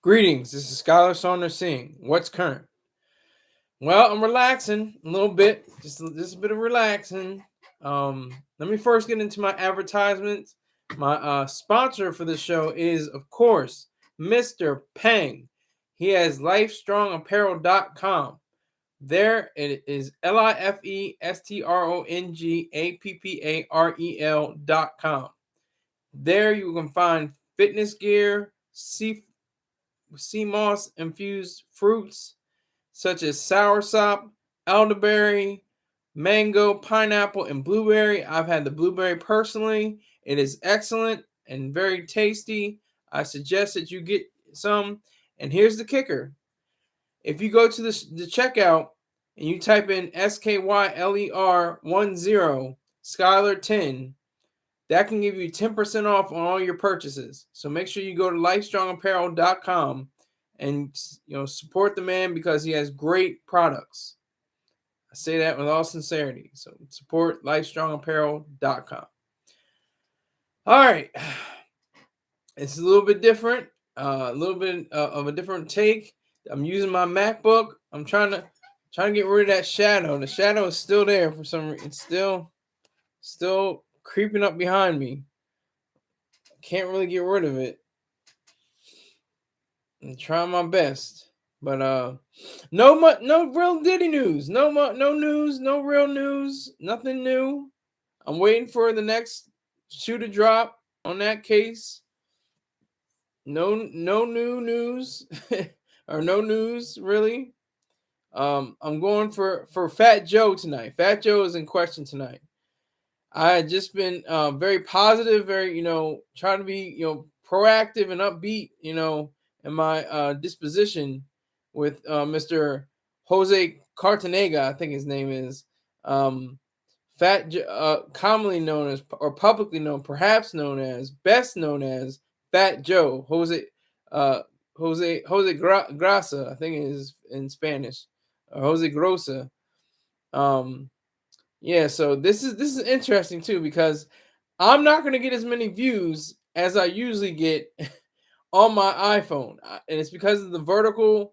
Greetings, this is SkySaunders saying, what's current? Well, I'm relaxing a little bit, just a bit of relaxing. Let me first get into my advertisements. My sponsor for the show is, of course, Mr. Peng. He has lifestrongapparel.com. There it is lifestrongapparel.com. There you can find fitness gear, sea moss infused fruits such as soursop, elderberry, mango, pineapple, and blueberry. I've had the blueberry personally. It is excellent and very tasty. I suggest that you get some. And here's the kicker. If you go to the checkout and you type in SKYLER10, Skyler10, that can give you 10% off on all your purchases. So make sure you go to lifestrongapparel.com and support the man because he has great products. I say that with all sincerity. So support lifestrongapparel.com. All right. It's a little bit different, a little bit of a different take. I'm using my MacBook. I'm trying to get rid of that shadow. The shadow is still there for some reason. It's still creeping up behind me. Can't really get rid of it. I'm trying my best, but no real Diddy news. No news. No real news. Nothing new. I'm waiting for the next shoe to drop on that case. No new news or no news really. I'm going for Fat Joe tonight. Fat Joe is in question tonight. I had just been very positive, very trying to be proactive and upbeat, in my disposition with Mr. Jose Cartanega, I think his name is, commonly known as, or publicly known, perhaps known as, best known as Fat Joe, Jose Grasa, I think it is in Spanish, or Jose Grosa. Yeah, so this is interesting too because I'm not going to get as many views as I usually get on my iPhone, and it's because of the vertical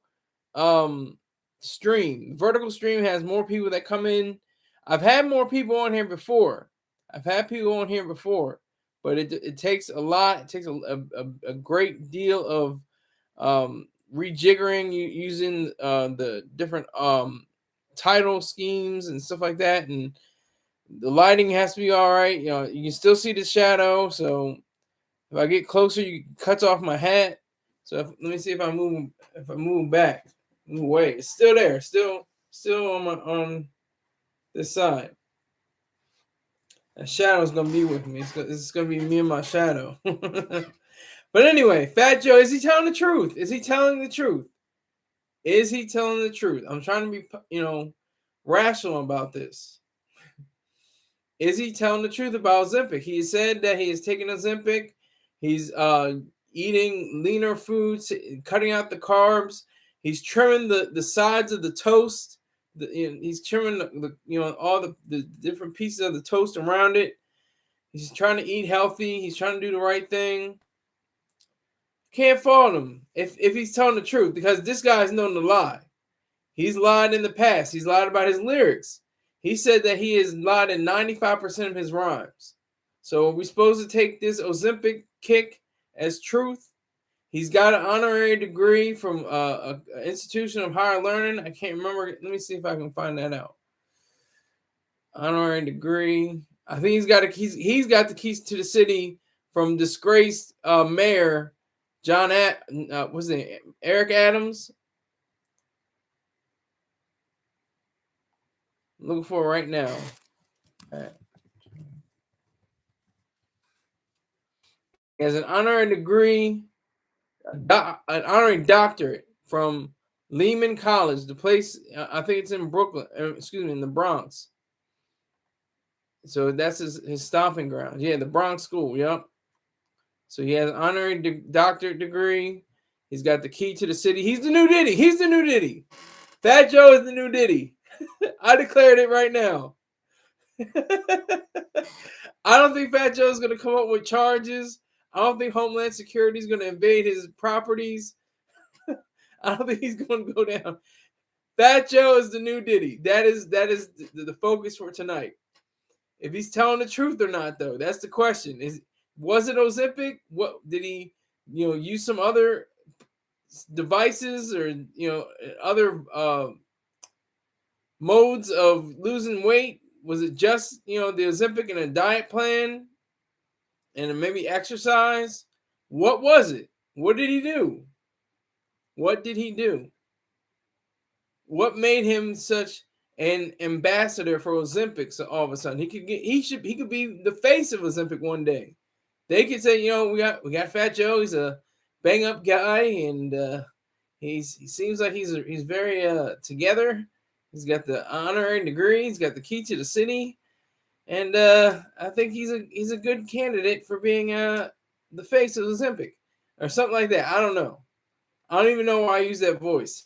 stream. Vertical stream has more people that come in. I've had more people on here before. But it takes a lot. It takes a great deal of rejiggering using the different title schemes and stuff like that, and the lighting has to be all right. You can still see the shadow, so if I get closer, you cuts off my hat. So let me see if I move back, move away. It's still there, still on this side. The shadow's gonna be with me. It's gonna be me and my shadow. But anyway, Fat Joe, is he telling the truth? Is he telling the truth? I'm trying to be rational about this. Is he telling the truth about Ozempic? He said that he is taking Ozempic. He's eating leaner foods, cutting out the carbs. He's trimming the sides of the toast. He's trimming all the different pieces of the toast around it. He's trying to eat healthy. He's trying to do the right thing. Can't fault him if he's telling the truth, because this guy's known to lie. He's lied in the past. He's lied about his lyrics. He said that he has lied in 95% of his rhymes. So are we supposed to take this Ozempic kick as truth? He's got an honorary degree from an institution of higher learning. I can't remember. Let me see if I can find that out. Honorary degree. I think he's got the keys to the city from disgraced mayor John Eric Adams. I'm looking for it right now. He has an honorary degree, an honorary doctorate from Lehman College, the place, I think it's in Brooklyn, in the Bronx. So that's his stomping ground. Yeah, the Bronx school, yep. So he has an honorary doctorate degree. He's got the key to the city. He's the new Diddy. Fat Joe is the new Diddy. I declared it right now. I don't think Fat Joe is going to come up with charges. I don't think Homeland Security is going to invade his properties. I don't think he's going to go down. Fat Joe is the new Diddy. That is the focus for tonight. If he's telling the truth or not, though, that's the question. Was it Ozempic? What did he, use some other devices or other modes of losing weight? Was it just the Ozempic and a diet plan and maybe exercise? What was it? What did he do? What did he do? What made him such an ambassador for Ozempic? So all of a sudden he could be the face of Ozempic one day. They could say, we got Fat Joe. He's a bang up guy, and he seems like he's very together. He's got the honorary degree. He's got the key to the city, and I think he's a good candidate for being the face of Ozempic or something like that. I don't know. I don't even know why I use that voice.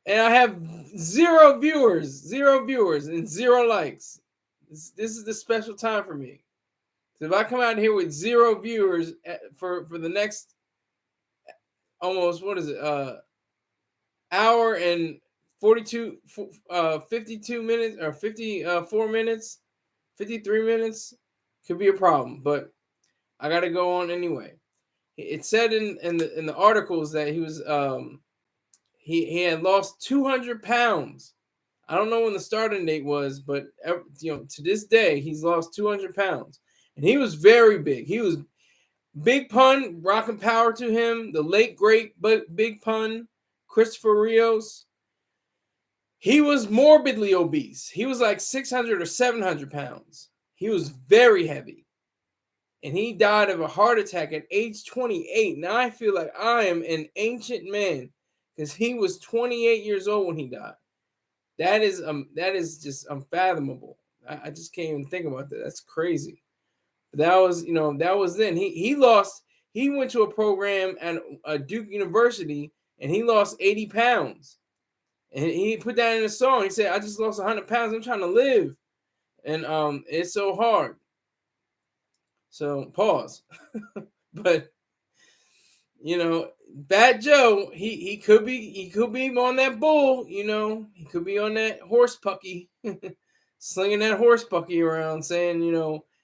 And I have 0 viewers, and 0 likes. This is the special time for me. So if I come out here with 0 viewers for the next almost, hour and 52 52 minutes or 54 minutes, 53 minutes, could be a problem, but I got to go on anyway. It said in the articles that he was he had lost 200 pounds. I don't know when the starting date was, but to this day he's lost 200 pounds, and he was very big. He was Big Pun, rocking power to him. The late great Big Pun, Christopher Rios. He was morbidly obese. He was like 600 or 700 pounds. He was very heavy. And he died of a heart attack at age 28. Now I feel like I am an ancient man because he was 28 years old when he died. That is just unfathomable. I just can't even think about that. That's crazy. But that was then. He went to a program at Duke University and he lost 80 pounds. And he put that in a song. He said, I just lost 100 pounds. I'm trying to live. And it's so hard. So pause. But Fat Joe, he could be on that bull, he could be on that horse pucky, slinging that horse pucky around, saying,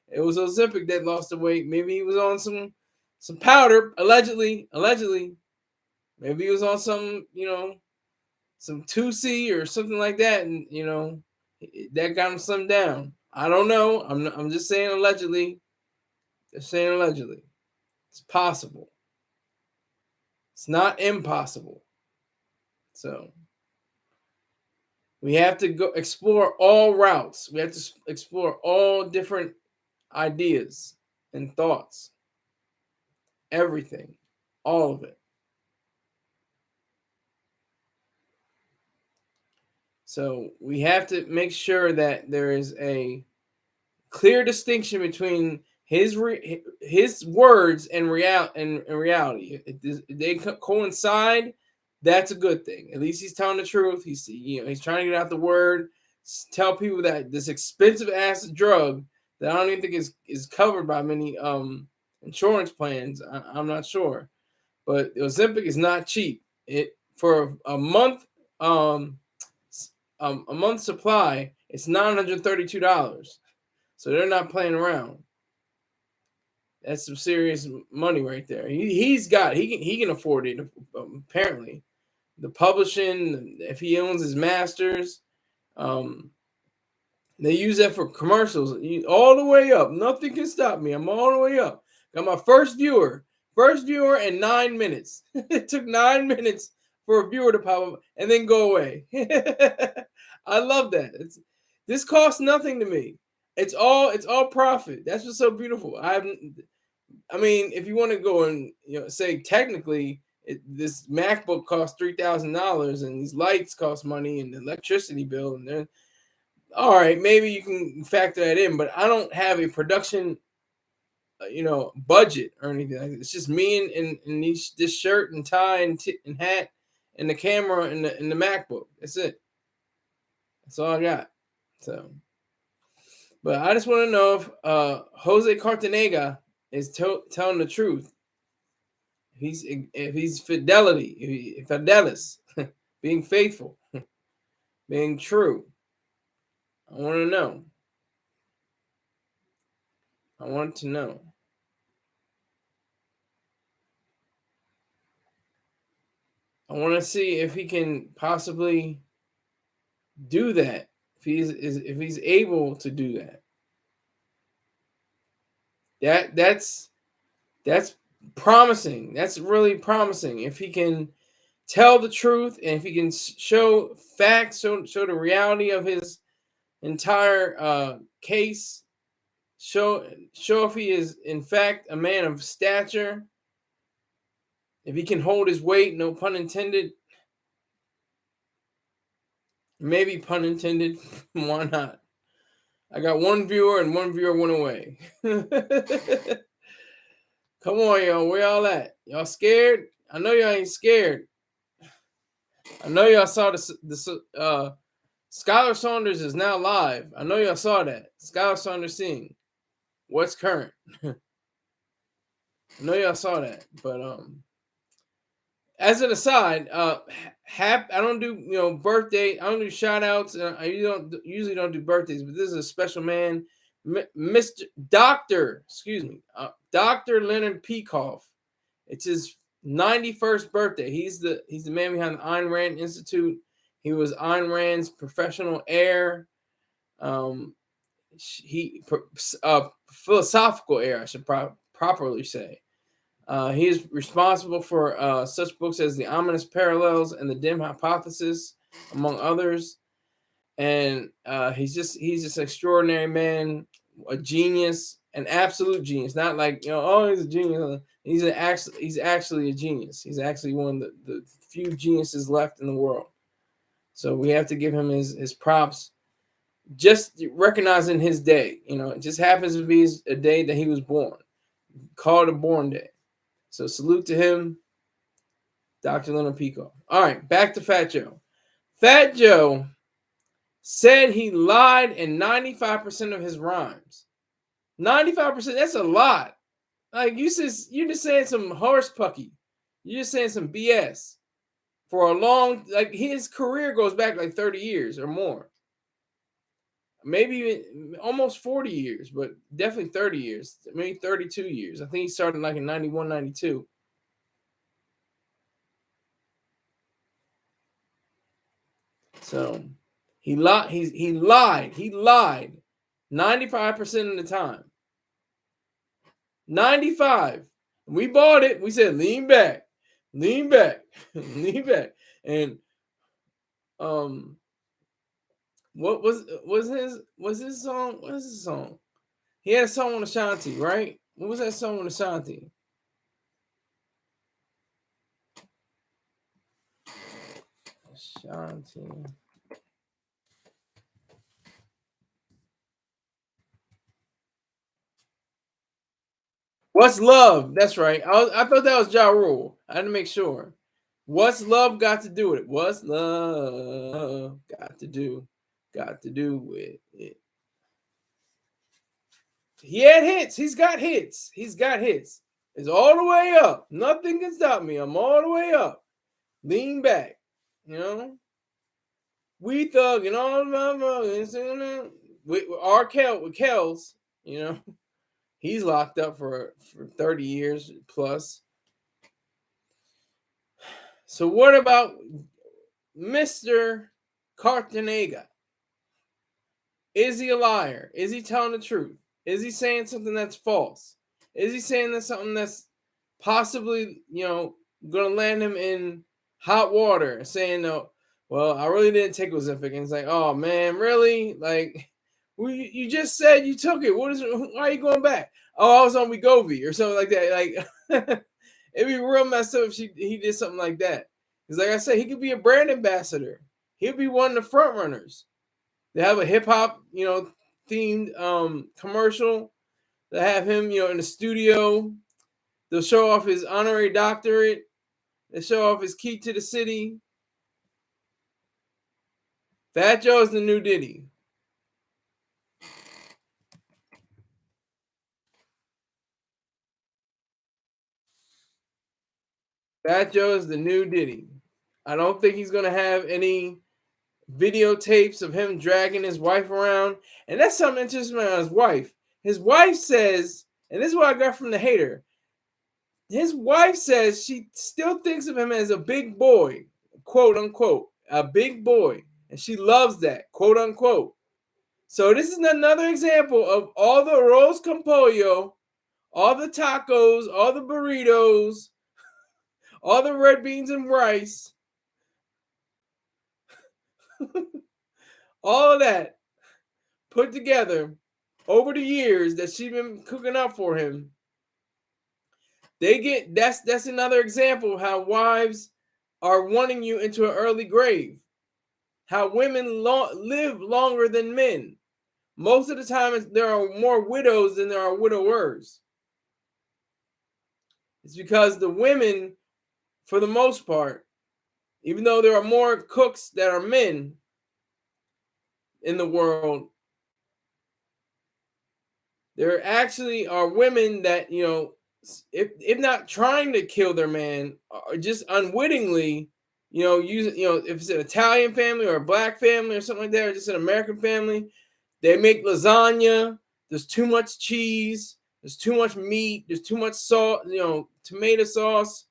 it was Ozempic that lost the weight. Maybe he was on some powder, allegedly. Maybe he was on some 2C or something like that, and that got him slimmed down. I don't know. I'm just saying allegedly. Just saying allegedly. It's possible. It's not impossible. So we have to go explore all routes. We have to explore all different ideas and thoughts. Everything. All of it. So we have to make sure that there is a clear distinction between his words and reality. If they coincide, that's a good thing. At least he's telling the truth. He's trying to get out the word, tell people that this expensive ass drug that I don't even think is covered by many insurance plans. I'm not sure, but Ozempic is not cheap. It for a month supply, it's $932. So they're not playing around. That's some serious money right there. He can afford it. Apparently, the publishing, if he owns his masters, they use that for commercials all the way up. Nothing can stop me. I'm all the way up. Got my first viewer in 9 minutes. It took 9 minutes for a viewer to pop up and then go away. I love that. This costs nothing to me. It's all profit. That's what's so beautiful. I mean, if you want to go and say technically, this MacBook costs $3,000 and these lights cost money and the electricity bill, and then all right, maybe you can factor that in. But I don't have a production, budget or anything like that. It's just me and this shirt and tie and hat and the camera and the MacBook. That's it. That's all I got. So. But I just want to know if Jose Cartanega is telling the truth. if he's fidelis, being faithful, being true. I want to know. I want to know. I want to see if he can possibly do that. If he's able to do that. That's promising. That's really promising. If he can tell the truth and if he can show facts, show the reality of his entire case, show if he is in fact a man of stature, if he can hold his weight, no pun intended, maybe pun intended, why not? I got one viewer and one viewer went away. Come on, y'all, where y'all at? Y'all scared? I know y'all ain't scared. I know y'all saw the SkySaunders is now live. I know y'all saw that. SkySaunders seeing what's current. I know y'all saw that, but as an aside, I don't do birthday. I don't do shout outs. I usually don't do birthdays, but this is a special man, Mr. Doctor. Excuse me, Dr. Leonard Peikoff. It's his 91st birthday. He's the man behind the Ayn Rand Institute. He was Ayn Rand's professional heir. Philosophical heir, I should properly say. He is responsible for such books as The Ominous Parallels and The Dim Hypothesis, among others. And he's just an extraordinary man, a genius, an absolute genius. Not like he's a genius. He's actually a genius. He's actually one of the few geniuses left in the world. So we have to give him his props. Just recognizing his day, it just happens to be a day that he was born, called a born day. So salute to him, Dr. Leonard Peikoff. All right, back to Fat Joe. Fat Joe said he lied in 95% of his rhymes. 95%, that's a lot. Like you're just saying some horse pucky. You're just saying some BS for a long, like his career goes back like 30 years or more. Maybe almost 40 years, but definitely 30 years, maybe 32 years. I think he started like in 91, 92. So he lied 95% of the time. 95. We bought it. We said lean back. Lean back. And what was his song? What is his song? He had a song on Ashanti, right? What was that song on Ashanti? Ashanti. What's love? That's right. I thought that was Ja Rule. I had to make sure. What's love got to do with it? What's love got to do with it? He had hits. He's got hits. It's all the way up. Nothing can stop me. I'm all the way up. Lean back. We thug and all with Kells, he's locked up for 30 years plus. So what about Mr. Cartanega? Is he a liar? Is he telling the truth? Is he saying something that's false? Is he saying that something that's possibly, going to land him in hot water, saying, no, well, I really didn't take Ozempic. And it's like, oh, man, really? Like, you just said you took it. Why are you going back? Oh, I was on Wegovy or something like that. Like, it'd be real messed up if he did something like that. Because like I said, he could be a brand ambassador. He'll be one of the front runners. They have a hip hop, themed commercial. They have him, in the studio. They'll show off his honorary doctorate. They show off his key to the city. Fat Joe's the new Diddy. Fat Joe is the new Diddy. I don't think he's gonna have any videotapes of him dragging his wife around. And that's something interesting about his wife. His wife says, and this is what I got from the hater. His wife says she still thinks of him as a big boy, quote unquote, a big boy. And she loves that, quote unquote. So this is another example of all the arroz con pollo, all the tacos, all the burritos, all the red beans and rice, all of that put together over the years that she's been cooking up for him. That's another example of how wives are wanting you into an early grave. How women live longer than men. Most of the time, there are more widows than there are widowers. It's because the women, for the most part, even though there are more cooks that are men in the world, there actually are women that, if not trying to kill their man, or just unwittingly, use, if it's an Italian family or a black family or something like that, or just an American family, they make lasagna. There's too much cheese. There's too much meat. There's too much salt, tomato sauce,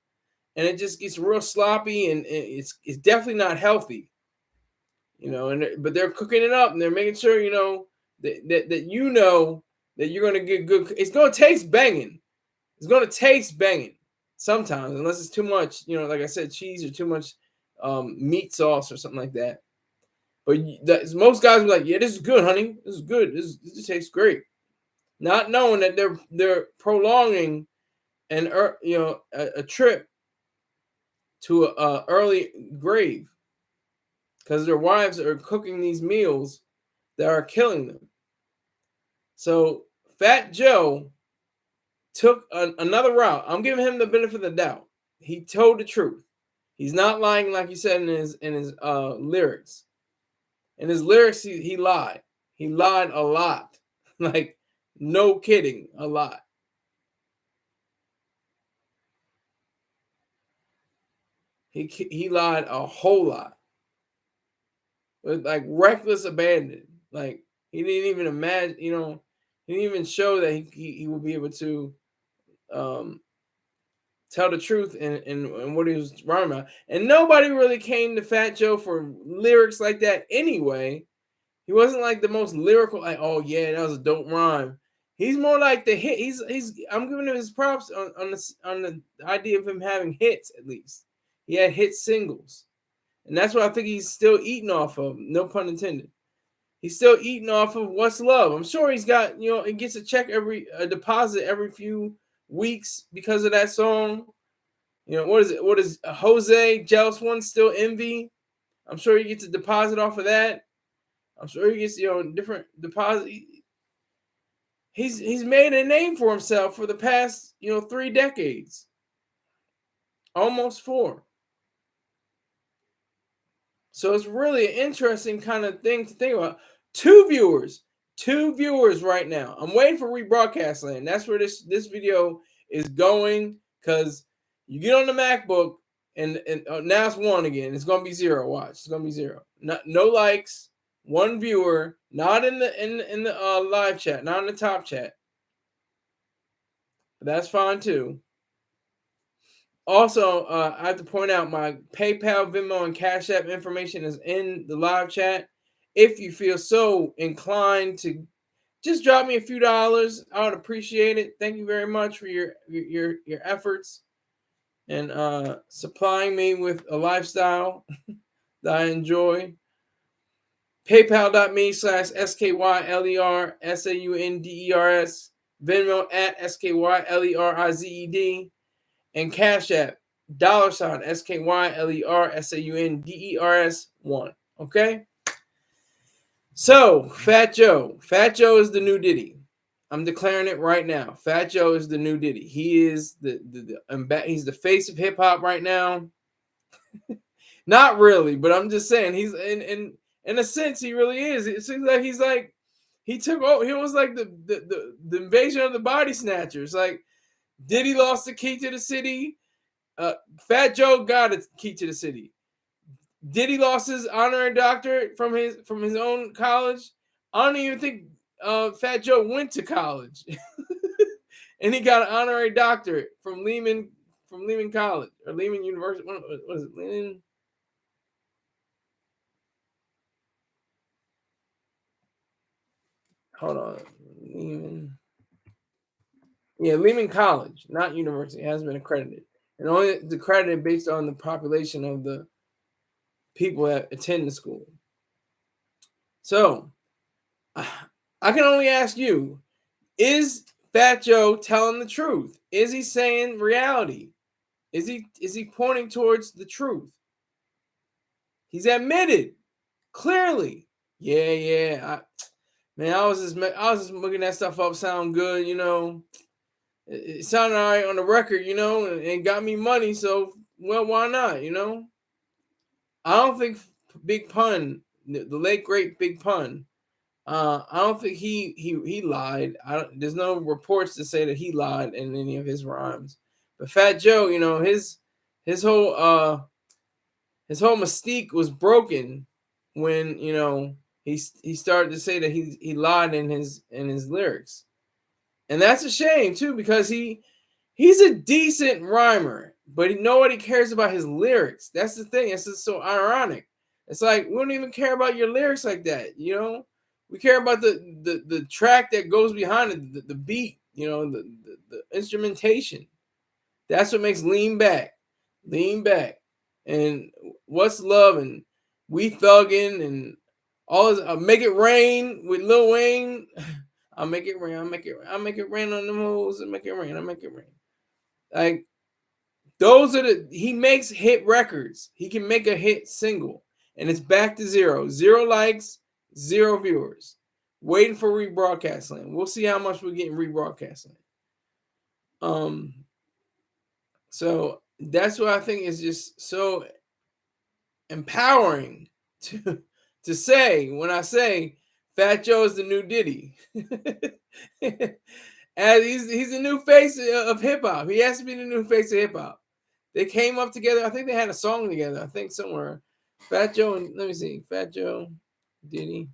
and it just gets real sloppy, and it's definitely not healthy. But they're cooking it up, and they're making sure, that you're gonna get good. It's gonna taste banging. It's gonna taste banging sometimes, unless it's too much, like I said, cheese or too much meat sauce or something like that. But most guys are like, yeah, this is good, honey. This is good. This tastes great. Not knowing that they're prolonging a trip to a early grave, because their wives are cooking these meals that are killing them. So Fat Joe took another route. I'm giving him the benefit of the doubt. He told the truth. He's not lying, like he said in his lyrics. In his lyrics, he lied. He lied a lot. Like, no kidding, a lot. He lied a whole lot. With like reckless abandon. Like, he didn't even imagine, he didn't even show that he would be able to tell the truth and what he was rhyming about. And nobody really came to Fat Joe for lyrics like that anyway. He wasn't like the most lyrical, like, oh yeah, that was a dope rhyme. He's more like the hit. I'm giving him his props on the idea of him having hits, at least. He had hit singles. And that's what I think he's still eating off of, no pun intended. He's still eating off of What's Love. I'm sure he's got, he gets a deposit every few weeks because of that song. What is it? What is Jose Jealous One Still Envy? I'm sure he gets a deposit off of that. I'm sure he gets, different deposit. He's made a name for himself for the past, 3 decades. Almost 4. So it's really an interesting kind of thing to think about. 2 viewers right now. I'm waiting for rebroadcast land. That's where this video is going, because you get on the MacBook and now it's 1 again. It's gonna be 0. Watch, it's gonna be 0. No likes. 1 viewer, not in the live chat, not in the top chat. But that's fine too. Also, I have to point out my PayPal, Venmo, and Cash App information is in the live chat. If you feel so inclined to just drop me a few dollars, I would appreciate it. Thank you very much for your efforts and supplying me with a lifestyle that I enjoy. PayPal.me/SKYLERSAUNDERS, Venmo @SKYLERIZED, and Cash App $SKYLERSAUNDERS1. Okay? So, Fat Joe. Fat Joe is the new Diddy. I'm declaring it right now. Fat Joe is the new Diddy. He is he's the face of hip hop right now. Not really, but I'm just saying he's in a sense he really is. It seems like he took over. He was like the invasion of the body snatchers. Like, Diddy lost the key to the city. Fat Joe got a key to the city. Diddy lost his honorary doctorate from his own college. I don't even think Fat Joe went to college, and he got an honorary doctorate from Lehman College or Lehman University. What is it? Lehman. Hold on, Lehman. Yeah, Lehman College, not university. It hasn't been accredited, and only it's accredited based on the population of the people that attend the school. So, I can only ask you: is Fat Joe telling the truth? Is he saying reality? Is he pointing towards the truth? He's admitted clearly. Yeah. I was just looking that stuff up. Sound good, It sounded all right on the record, and got me money. So, well, why not, I don't think Big Pun, the late great Big Pun, I don't think he lied. There's no reports to say that he lied in any of his rhymes. But Fat Joe, his whole mystique was broken when he started to say that he lied in his lyrics, and that's a shame too, because he's a decent rhymer, but nobody cares about his lyrics. That's the thing. It's just so ironic. It's like we don't even care about your lyrics like that, We care about the track that goes behind it, the beat, the instrumentation. That's what makes Lean Back, and What's Love, and We Thuggin', and all this. Make It Rain with Lil Wayne. I'll make it rain. I'll make it rain on them hoes. I'll make it rain. I'll make it rain. Like, those are he makes hit records. He can make a hit single, and it's back to zero. 0 likes, 0 viewers. Waiting for rebroadcast land. We'll see how much we're getting rebroadcast land. So that's what I think is just so empowering to say when I say Fat Joe is the new Diddy. And he's the new face of hip hop. He has to be the new face of hip hop. They came up together. I think they had a song together. I think somewhere. Fat Joe and let me see. Fat Joe, Diddy.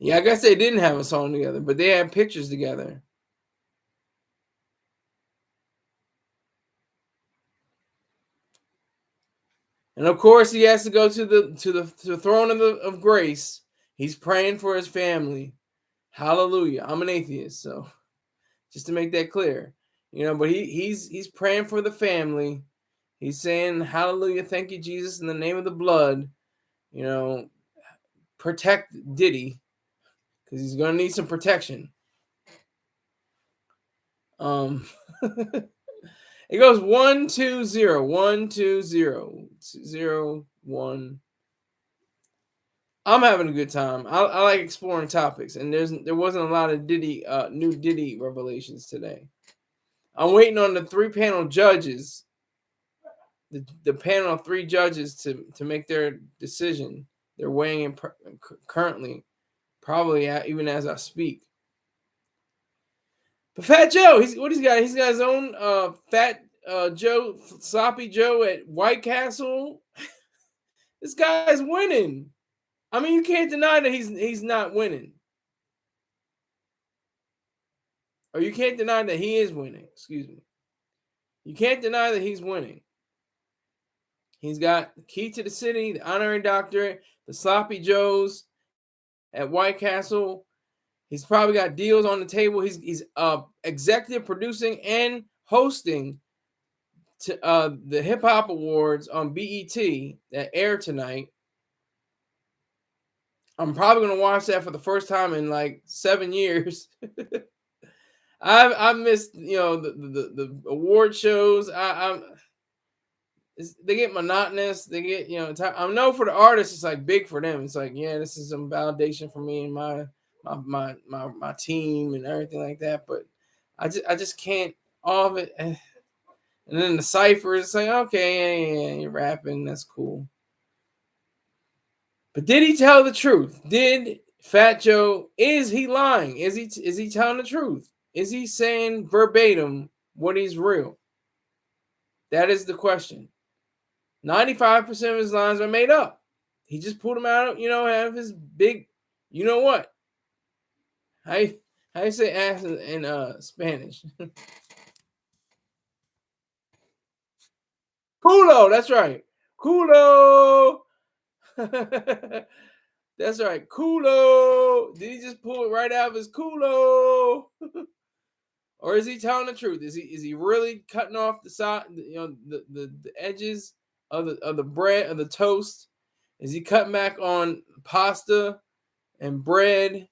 Yeah, I guess they didn't have a song together, but they had pictures together. And of course, he has to go to the throne of grace. He's praying for his family. Hallelujah. I'm an atheist, so just to make that clear, But he's praying for the family. He's saying, "Hallelujah, thank you, Jesus, in the name of the blood." Protect Diddy because he's gonna need some protection. It goes 1 2 0 1 2 0 0 1. I'm having a good time. I like exploring topics, and there wasn't a lot of new Diddy revelations today. I'm waiting on the 3-panel judges, the panel of 3 judges to make their decision. They're weighing in currently, probably even as I speak. But Fat Joe, he's got? He's got his own Fat Joe, Sloppy Joe at White Castle. This guy's winning. I mean, you can't deny that he's not winning. Or you can't deny that he is winning. Excuse me. You can't deny that he's winning. He's got the key to the city, the honorary doctorate, the Sloppy Joes at White Castle. He's probably got deals on the table. He's executive producing and hosting to the Hip Hop Awards on BET that air tonight. I'm probably gonna watch that for the first time in like 7 years. I've missed the award shows. They get monotonous. They get I know for the artists it's like big for them. It's like, yeah, this is some validation for me and my team and everything like that. But I just can't all of it. And then the ciphers, it's like, okay, yeah, you're rapping, that's cool. But did he tell the truth? Did Fat Joe, is he lying? Is he telling the truth? Is he saying verbatim what is real? That is the question. 95% of his lines are made up. He just pulled them out, out of his big, you know what? How you say ass in Spanish? Culo, that's right. Culo. That's right. Culo. Did he just pull it right out of his culo? Or is he telling the truth? Is he really cutting off the side, the edges of the bread, of the toast? Is he cutting back on pasta and bread?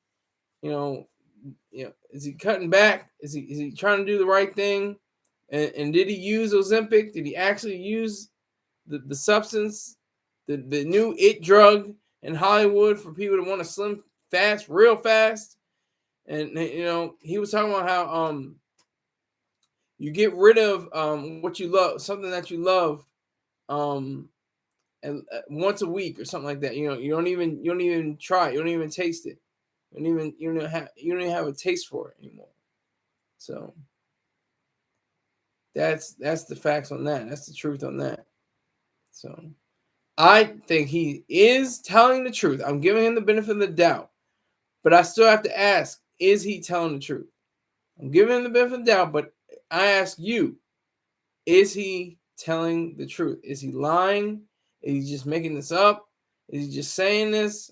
Is he cutting back? Is he trying to do the right thing? And did he use Ozempic? Did he actually use the substance, the new it drug in Hollywood for people to want to slim fast, real fast? And he was talking about how you get rid of what you love, something that you love, and once a week or something like that. You don't even try it, you don't even taste it. You don't even have a taste for it anymore. So that's the facts on that. That's the truth on that. So I think he is telling the truth. I'm giving him the benefit of the doubt, but I still have to ask: is he telling the truth? I'm giving him the benefit of the doubt, but I ask you: is he telling the truth? Is he lying? Is he just making this up? Is he just saying this?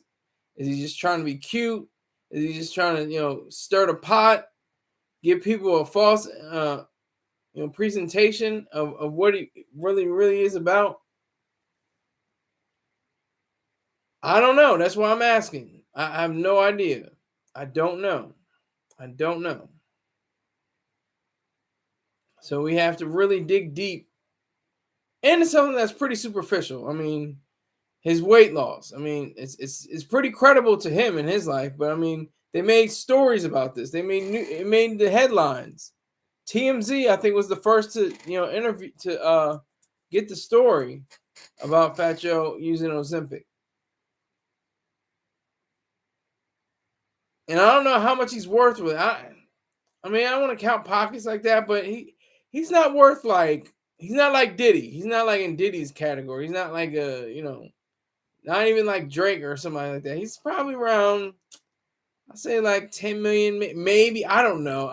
Is he just trying to be cute? Is he just trying to, stir the pot, give people a false, presentation of what he really is about? I don't know. That's why I'm asking. I have no idea. I don't know. So we have to really dig deep into something that's pretty superficial. I mean, his weight loss. I mean, it's pretty credible to him in his life, but I mean, they made stories about this. It made the headlines. TMZ, I think, was the first to interview to get the story about Fat Joe using Ozempic. And I don't know how much he's worth with it. I mean, I don't want to count pockets like that, but he's not worth he's not like Diddy. He's not like in Diddy's category. He's not like not even like Drake or somebody like that. He's probably around, I say like 10 million, maybe. I don't know.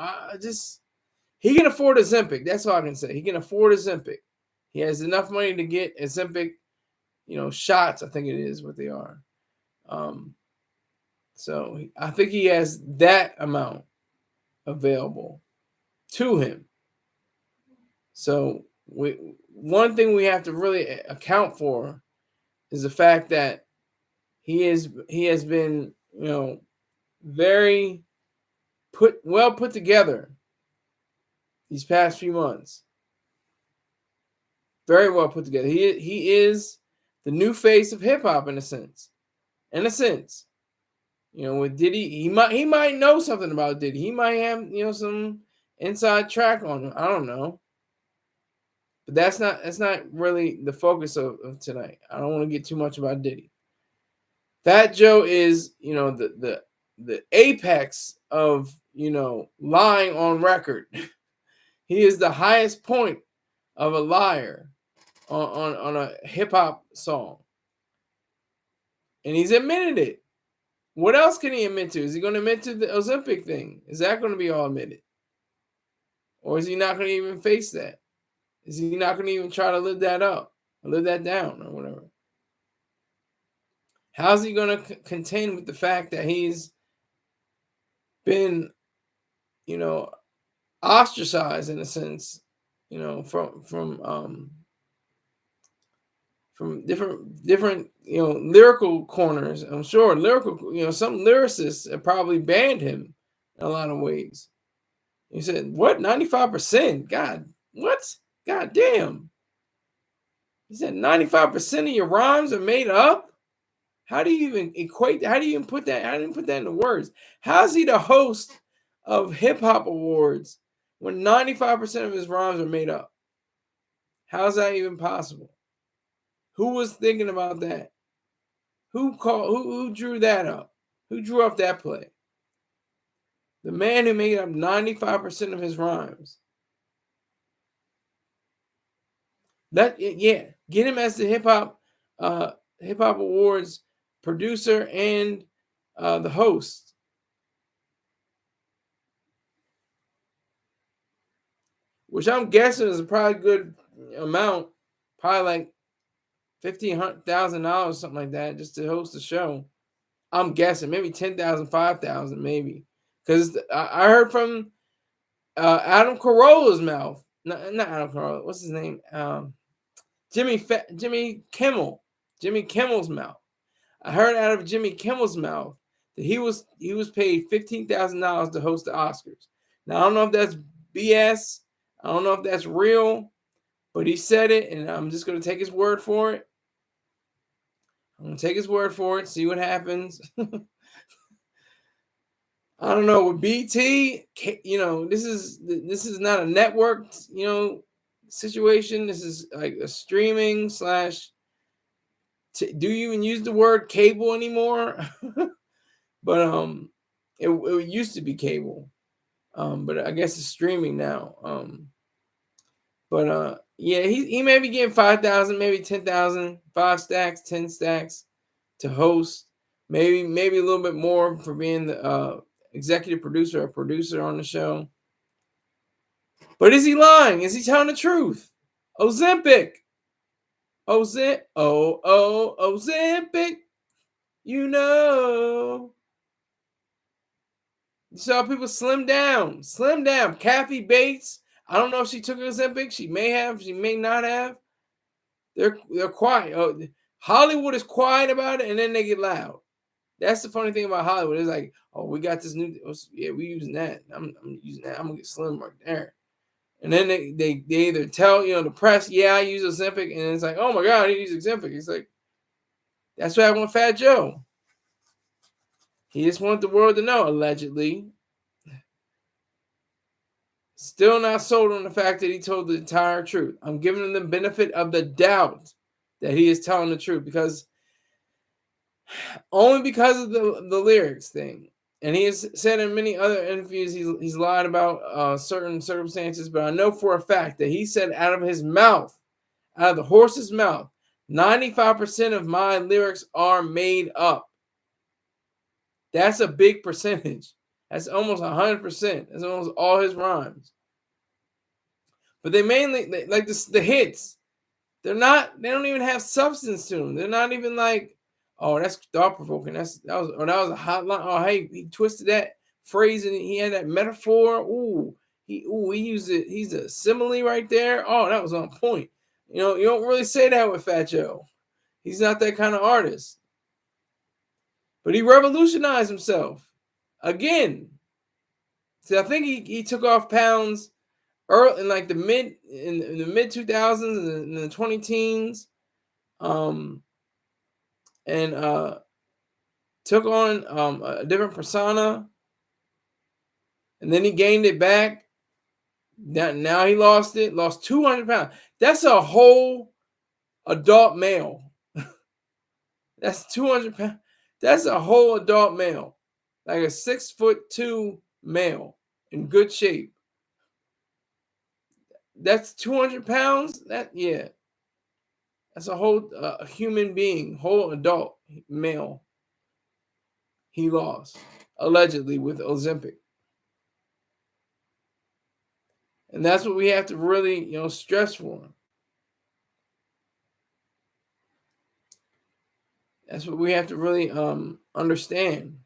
He can afford Ozempic. That's all I can say. He can afford Ozempic. He has enough money to get Ozempic, shots. I think it is what they are. So I think he has that amount available to him. So one thing we have to really account for is the fact that he has been, very well put together these past few months. Very well put together. He is the new face of hip hop in a sense. With Diddy, he might know something about Diddy. He might have some inside track on him. I don't know. But that's not really the focus of tonight. I don't want to get too much about Diddy. Fat Joe is, the apex of, lying on record. He is the highest point of a liar on a hip hop song. And he's admitted it. What else can he admit to? Is he going to admit to the Ozempic thing? Is that going to be all admitted? Or is he not going to even face that? Is he not going to even try to live that up? Or live that down or whatever? How's he going to contend with the fact that he's been, ostracized in a sense, from different lyrical corners? I'm sure some lyricists have probably banned him in a lot of ways. He said, "What, 95%? God, what? God damn!" He said 95% of your rhymes are made up. How do you even equate that? How do you even put that? How do you put that into words? How's he the host of hip hop awards when 95% of his rhymes are made up? How's that even possible? Who was thinking about that? Who drew that up? Who drew up that play? The man who made up 95% of his rhymes. Get him as the hip hop awards producer and the host. Which I'm guessing is a probably good amount, probably like $1,500 something like that, just to host the show. I'm guessing maybe 10,000, 5,000, maybe, because I heard from Adam Carolla's mouth, not Adam Carolla, what's his name? Jimmy Kimmel, Jimmy Kimmel's mouth. I heard out of Jimmy Kimmel's mouth that he was paid $15,000 to host the Oscars. Now I don't know if that's BS. I don't know if that's real, but he said it, and I'm just going to take his word for it. I'm going to take his word for it, see what happens. I don't know, with BT, this is not a network, situation. This is like a streaming / do you even use the word cable anymore? But it used to be cable. But I guess it's streaming now. He may be getting 5,000, maybe 10,000, 5 stacks, 10 stacks to host. Maybe a little bit more for being the executive producer or producer on the show. But is he lying? Is he telling the truth? Ozempic. Ozempic. You saw people slim down. Kathy Bates. I don't know if she took Ozempic. She may have. She may not have. They're quiet. Hollywood is quiet about it, and then they get loud. That's the funny thing about Hollywood. It's like, oh, we got this new. Yeah, we using that. I'm using that. I'm gonna get slim right there. And then they either tell the press, yeah, I use Ozempic, and it's like, oh my God, he uses Ozempic. It's like, that's what happened with Fat Joe. He just wanted the world to know, allegedly. Still not sold on the fact that he told the entire truth. I'm giving him the benefit of the doubt that he is telling the truth, only because of the lyrics thing. And he has said in many other interviews he's lied about certain circumstances, but I know for a fact that he said out of his mouth, out of the horse's mouth, 95% of my lyrics are made up. That's a big percentage. That's almost 100%. That's almost all his rhymes. But they mainly, like the hits, they don't even have substance to them. They're not even like, oh, that's thought-provoking. That was a hot line. Oh, hey, he twisted that phrase and he had that metaphor. He used it. He's a simile right there. Oh, that was on point. You don't really say that with Fat Joe. He's not that kind of artist. But he revolutionized himself again. See, I think he took off pounds early in like the mid 2000s and in the 20 teens. And took on a different persona, and then he gained it back. Now he lost 200 pounds. That's a whole adult male. That's 200 pounds. That's a whole adult male, like a 6'2" male in good shape. That's 200 pounds. That's a whole human being, whole adult male. He lost, allegedly, with Ozempic. And that's what we have to really, stress for. That's what we have to really understand.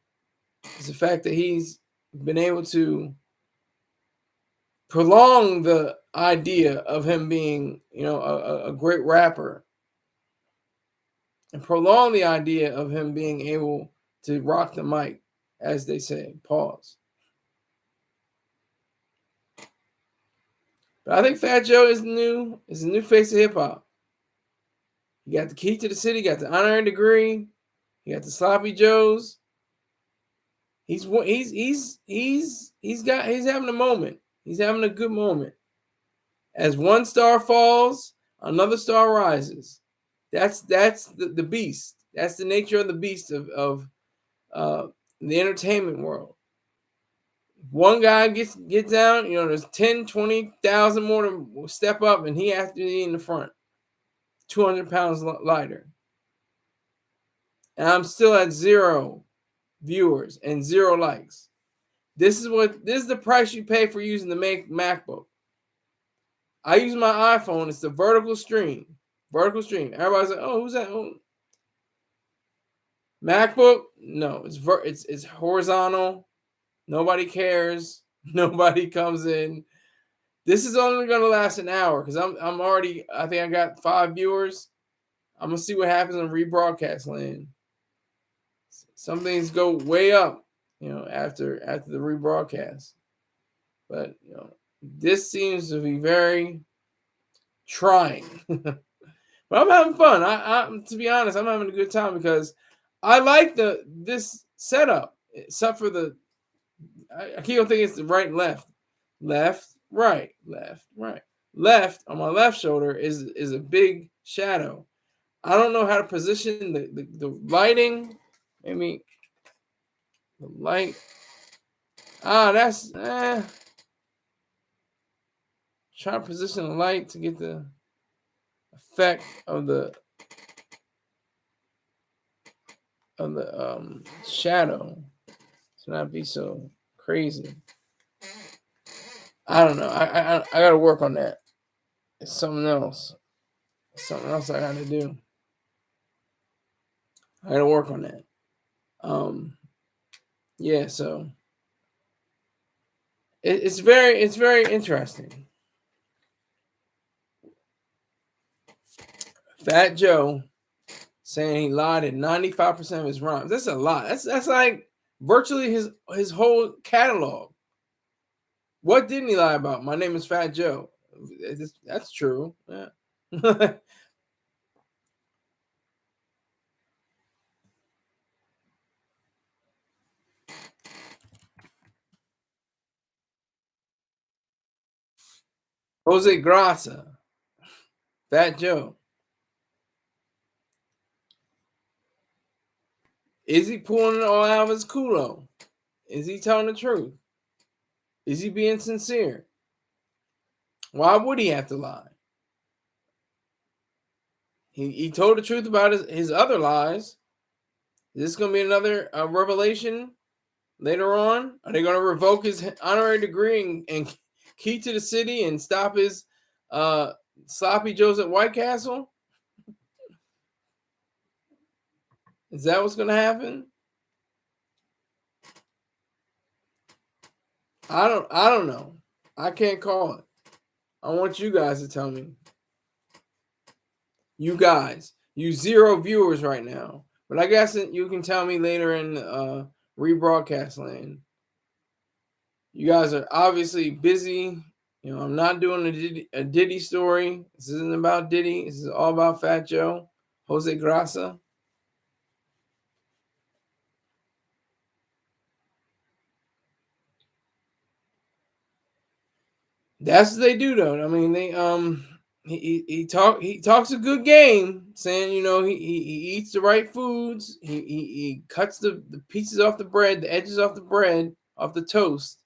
Is the fact that he's been able to prolong the idea of him being, a great rapper. And prolong the idea of him being able to rock the mic, as they say. Pause. But I think Fat Joe is the new face of hip hop. He got the key to the city, got the honorary degree, he got the sloppy joes. He's having a moment. He's having a good moment. As one star falls, another star rises. That's the beast. That's the nature of the beast of the entertainment world. One guy gets down, there's 10, 20,000 more to step up, and he has to be in the front, 200 pounds lighter. And I'm still at 0 viewers and 0 likes. This is the price you pay for using the MacBook. I use my iPhone. It's the vertical stream. Vertical stream. Everybody's like, "Oh, who's that?" Oh. MacBook? No, it's horizontal. Nobody cares. Nobody comes in. This is only going to last an hour because I'm already. I think I got 5 viewers. I'm gonna see what happens on rebroadcast land. Some things go way up, after the rebroadcast. But this seems to be very trying. But I'm having fun. I to be honest, I'm having a good time because I like this setup. Except for I keep on thinking it's the right and left. Left, right, left, right. Left on my left shoulder is a big shadow. I don't know how to position the lighting. Maybe the light. That's trying to position the light to get the effect of the shadow to not be so crazy. I don't know. I gotta work on that. It's something else. Something else I gotta do. I gotta work on that. Yeah, so it's very interesting. Fat Joe saying he lied in 95% of his rhymes. That's a lot. That's like virtually his whole catalog. What didn't he lie about? My name is Fat Joe. That's true. Yeah. Jose Grasa. Fat Joe. Is he pulling it all out of his culo? Is he telling the truth? Is he being sincere? Why would he have to lie? He told the truth about his other lies. Is this going to be another revelation later on? Are they going to revoke his honorary degree and key to the city and stop his sloppy joes at White Castle? Is that what's going to happen? I don't know. I can't call it. I want you guys to tell me. You guys, you 0 viewers right now, but I guess you can tell me later in rebroadcast land. You guys are obviously busy. I'm not doing a Diddy story. This isn't about Diddy. This is all about Fat Joe, Jose Grasa. That's what they do, though. I mean, they he talks a good game, saying he eats the right foods. He cuts the pieces off the bread, the edges off the bread, off the toast.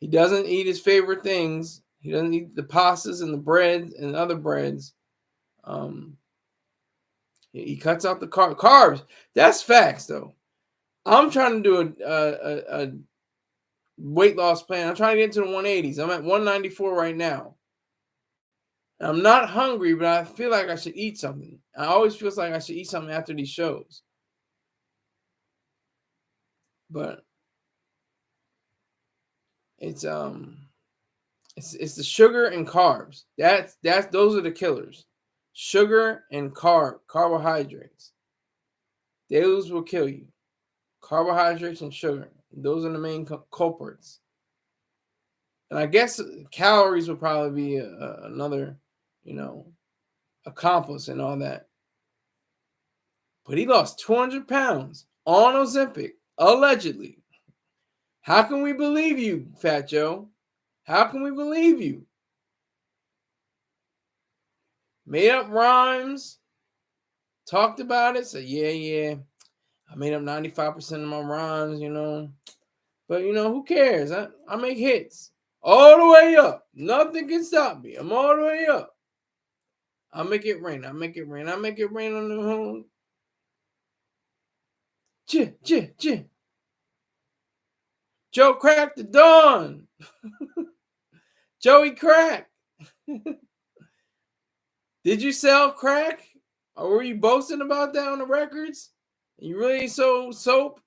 He doesn't eat his favorite things. He doesn't eat the pastas and the bread and other breads. He cuts out the carbs. That's facts, though. I'm trying to do a weight loss plan. I'm trying to get into the 180s. I'm at 194 right now. I'm not hungry, but I feel like I should eat something. I always feel like I should eat something after these shows. But it's the sugar and carbs. Those are the killers. Sugar and carbohydrates. Those will kill you. Carbohydrates and sugar. Those are the main culprits. And I guess calories would probably be another, accomplice and all that. But he lost 200 pounds on Ozempic, allegedly. How can we believe you, Fat Joe? How can we believe you? Made up rhymes. talked about it. Said, yeah, I made up 95% of my rhymes, But who cares? I make hits all the way up. Nothing can stop me. I'm all the way up. I make it rain. I make it rain. I make it rain on the home. Joe cracked the dawn. Joey crack. Did you sell crack? Or were you boasting about that on the records? You really sold soap?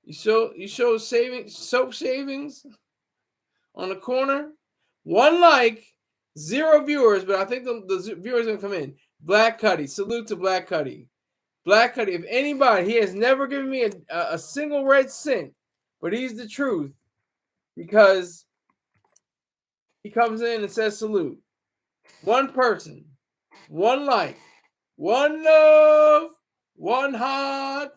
You show soap shavings on the corner. 1 like, 0 viewers, but I think the viewers are gonna come in. Black Cuddy, salute to Black Cuddy. Black Cuddy, if anybody, he has never given me a single red cent, but he's the truth because he comes in and says salute. 1 person, 1 like, 1 love, 1 heart.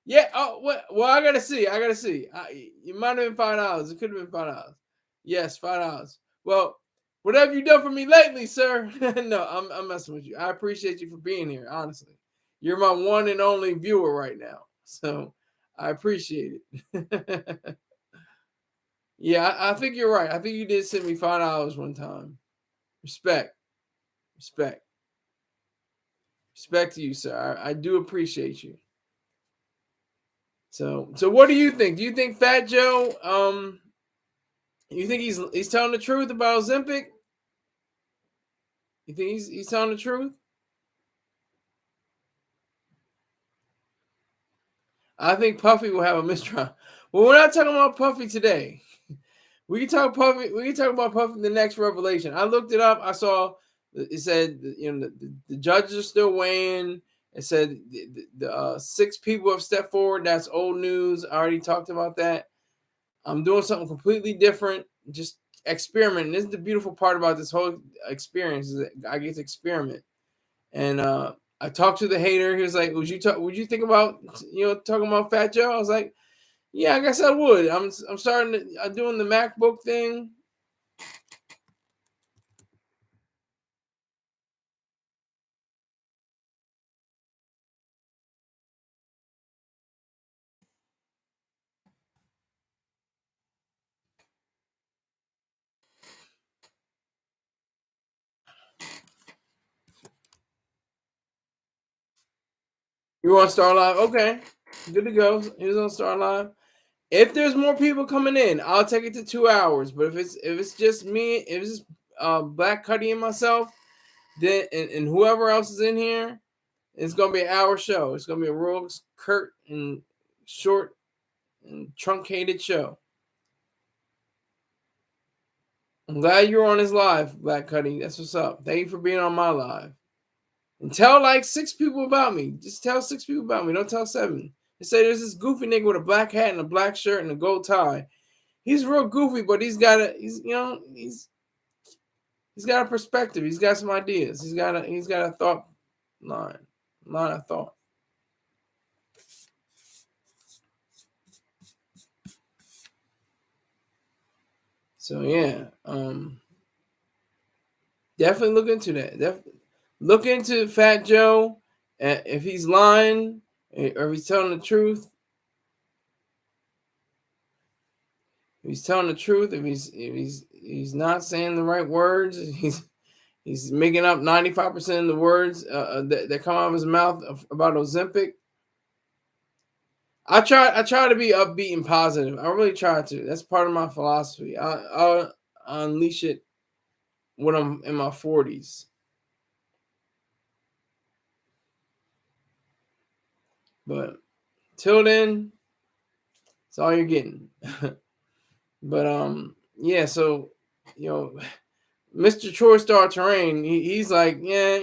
Yeah. Oh, well, I gotta see. It might have been $5. It could have been $5. Yes, $5. Well, what have you done for me lately, sir? No, I'm messing with you. I appreciate you for being here. Honestly, you're my one and only viewer right now, so I appreciate it. Yeah, I think you're right. I think you did send me $5 one time. Respect to you, sir. I do appreciate you. So what do you think? Do you think Fat Joe, you think he's telling the truth about Ozempic? You think he's telling the truth? I think Puffy will have a mistrial. Well, we're not talking about Puffy today. We can talk about Puffy in the next revelation. I looked it up. I saw it said the judges are still weighing. It said the 6 people have stepped forward. That's old news. I already talked about that. I'm doing something completely different. Just experiment. This is the beautiful part about this whole experience is that I get to experiment. And I talked to the hater. He was like, "Would you think about talking about Fat Joe?" I was like, "Yeah, I guess I would." I'm starting doing the MacBook thing. You want to start live? Okay, good to go. He's on Start Live. If there's more people coming in, I'll take it to 2 hours. But if it's just me, if it's just Black Cuddy and myself, then and whoever else is in here, it's gonna be an hour show. It's gonna be a real curt and short and truncated show. I'm glad you're on his live, Black Cuddy. That's what's up. Thank you for being on my live. And tell like 6 people about me. Just tell 6 people about me. Don't tell 7. They say there's this goofy nigga with a black hat and a black shirt and a gold tie. He's real goofy, but he's got a perspective. He's got some ideas. He's got a thought line of thought. So yeah, definitely look into that. Look into Fat Joe, if he's lying or if he's telling the truth. If he's telling the truth, if he's not saying the right words, he's making up 95% of the words that come out of his mouth about Ozempic. I try to be upbeat and positive. I really try to. That's part of my philosophy. I'll unleash it when I'm in my 40s. But till then, it's all you're getting. But yeah, so Mr. Troy Star Terrain, he's like, yeah,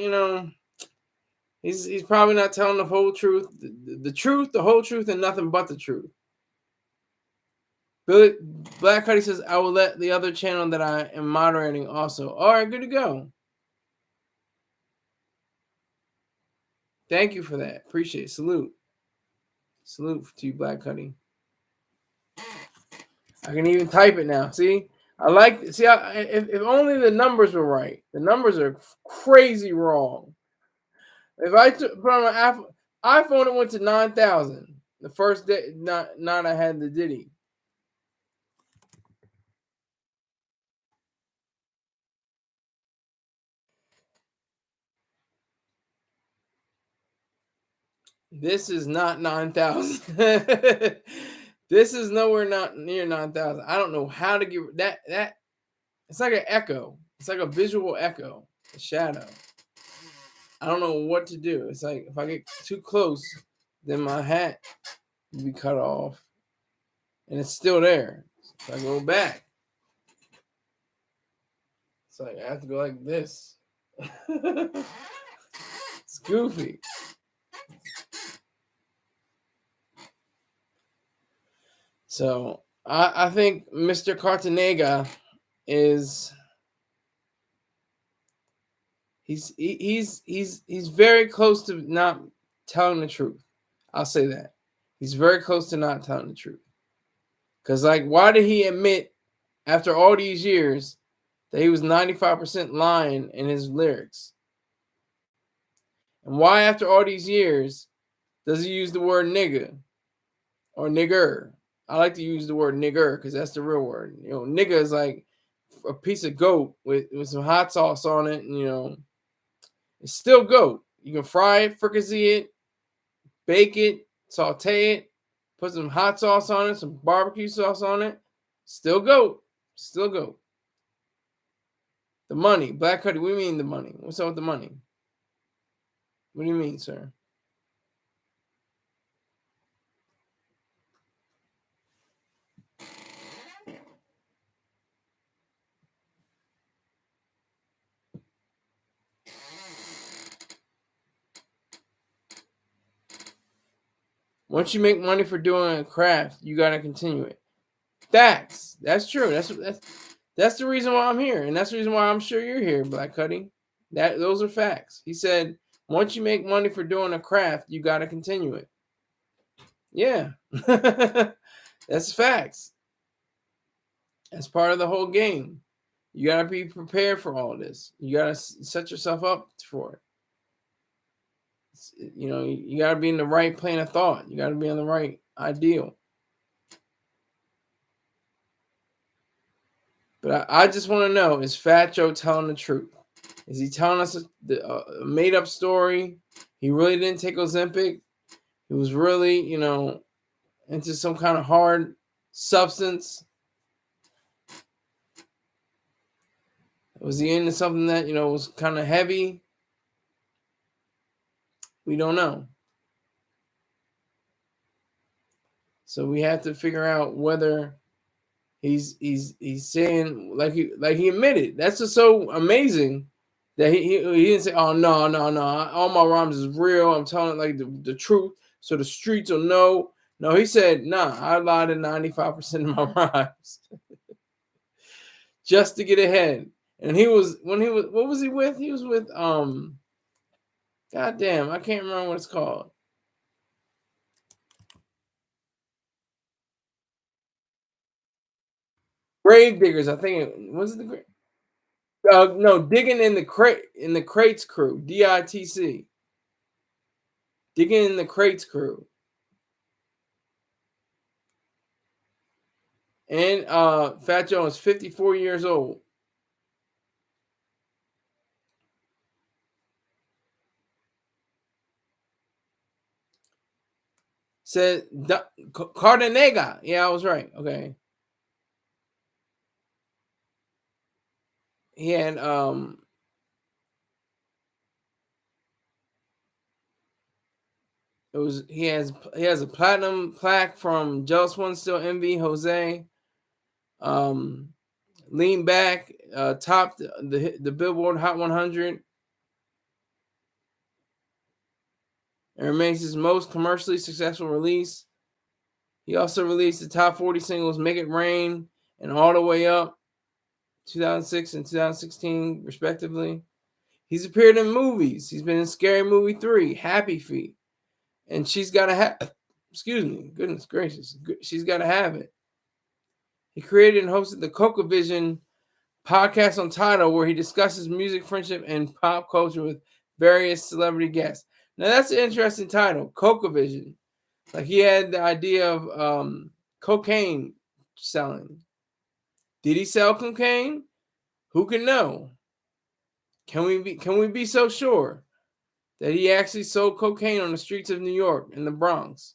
he's probably not telling the whole truth, the truth, the whole truth, and nothing but the truth. Billy Black Cuddy says, I will let the other channel that I am moderating also. All right, good to go. Thank you for that. Appreciate it. Salute to you, Black Cuddy. I can even type it now. See, I like see. If only the numbers were right. The numbers are crazy wrong. If I put on an iPhone, it went to 9,000 the first day. Not I had the Diddy. This is not 9,000. This is nowhere not near 9,000. I don't know how to get that. It's like an echo. It's like a visual echo, a shadow. I don't know what to do. It's like if I get too close, then my hat will be cut off, and it's still there. So I go back. It's like I have to go like this. It's goofy. So I think Mr. Cartanega is he's very close to not telling the truth. I'll say that. He's very close to not telling the truth. Because, like, why did he admit after all these years that he was 95% lying in his lyrics? And why, after all these years, does he use the word nigga or nigger? I like to use the word nigger because that's the real word. You know, nigga is like a piece of goat with some hot sauce on it. And, you know, it's still goat. You can fry it, fricassee it, bake it, saute it, put some hot sauce on it, some barbecue sauce on it. Still goat. Still goat. The money. Black Cuddy, what do you mean the money? What's up with the money? What do you mean, sir? Once you make money for doing a craft, you gotta continue it. Facts. That's true. That's the reason why I'm here, and that's the reason why I'm sure you're here, Black Cuddy. Those are facts. He said, once you make money for doing a craft, you gotta continue it. Yeah. That's facts. That's part of the whole game. You gotta be prepared for all this. You gotta set yourself up for it. You know, you got to be in the right plane of thought. You got to be on the right ideal. But I just want to know, is Fat Joe telling the truth? Is he telling us a made-up story? He really didn't take Ozempic. He was really, you know, into some kind of hard substance. Was he into something that, you know, was kind of heavy? We don't know. So we have to figure out whether he's saying like he admitted. That's just so amazing that he didn't say, oh no, all my rhymes is real. I'm telling like the truth, so the streets will know. No, he said, nah, I lied in 95% of my rhymes just to get ahead. And what was he with? He was with goddamn, I can't remember what it's called. Grave Diggers, I think it was it the no, digging in the crates crew, DITC. Digging in the crates crew. And Fat Joe is 54 years old. Said Cardenega. Yeah, I was right. Okay. He had he has a platinum plaque from Jealous One, Still Envy, Jose. Lean Back, topped the Billboard Hot 100. It remains his most commercially successful release. He also released the top 40 singles Make It Rain and All the Way Up, 2006 and 2016, respectively. He's appeared in movies. He's been in Scary Movie 3, Happy Feet, and She's Gotta Have. Excuse me, goodness gracious, She's Gotta Have It. He created and hosted the Coca Vision podcast on Tidal, where he discusses music, friendship, and pop culture with various celebrity guests. Now that's an interesting title, Coca Vision. Like he had the idea of cocaine selling. Did he sell cocaine? Who can know? Can we be so sure that he actually sold cocaine on the streets of New York in the Bronx?